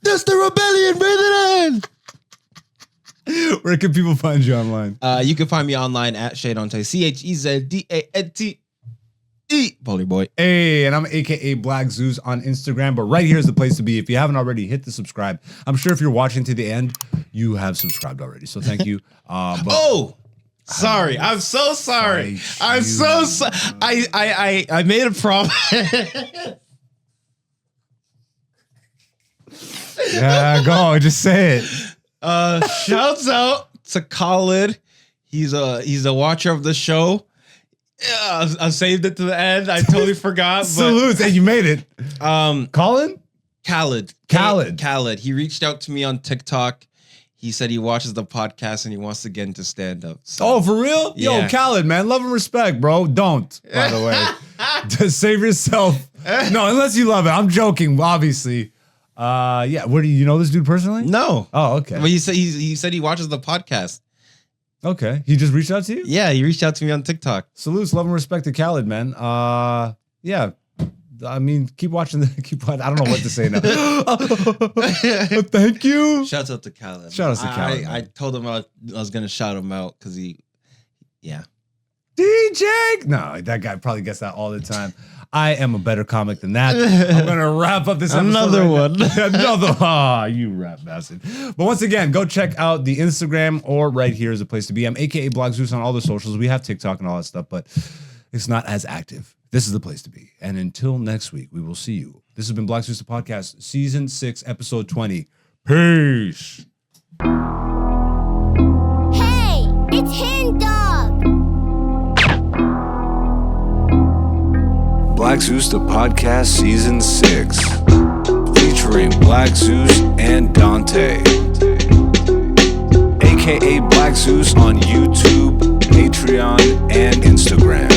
That's the rebellion! Breathe it in! Where can people find you online? You can find me online at Shea Dante. ChezzDante. Poly boy. Hey, and I'm AKA Black Zeus on Instagram, but right here is the place to be. If you haven't already, hit the subscribe. I'm sure if you're watching to the end, you have subscribed already. So thank you. Sorry. I'm so sorry. I'm so sorry. I made a promise. Yeah, go. Just say it. Shouts out to Khalid. He's a watcher of the show. Yeah, I saved it to the end. I totally forgot. But Salutes. Hey, you made it. Colin? Khalid. He reached out to me on TikTok. He said he watches the podcast and he wants to get into stand-up. So. Oh, for real? Yeah. Yo, Khalid, man. Love and respect, bro. Don't, by the way. Just save yourself. No, unless you love it. I'm joking, obviously. Yeah. What do you know this dude personally? No. Oh, okay. But he said he watches the podcast. Okay. He just reached out to you? Yeah, he reached out to me on TikTok. Salutes, love and respect to Khalid, man. Yeah. I mean, keep watching. I don't know what to say now. Thank you. Shouts out to Khalid. Shout out to Khalid. I told him I was going to shout him out because yeah. DJ. No, that guy probably gets that all the time. I am a better comic than that. I'm going to wrap up this episode. Another one. Another. You rap bastard. But once again, go check out the Instagram or right here is a place to be. I'm AKA Black Zeus on all the socials. We have TikTok and all that stuff, but it's not as active. This is the place to be. And until next week, we will see you. This has been Black Zeus the Podcast, Season 6, Episode 20. Peace. Hey, it's Hen Dog. Black Zeus the Podcast Season 6, featuring Black Zeus and Dante, aka Black Zeus on YouTube, Patreon, and Instagram.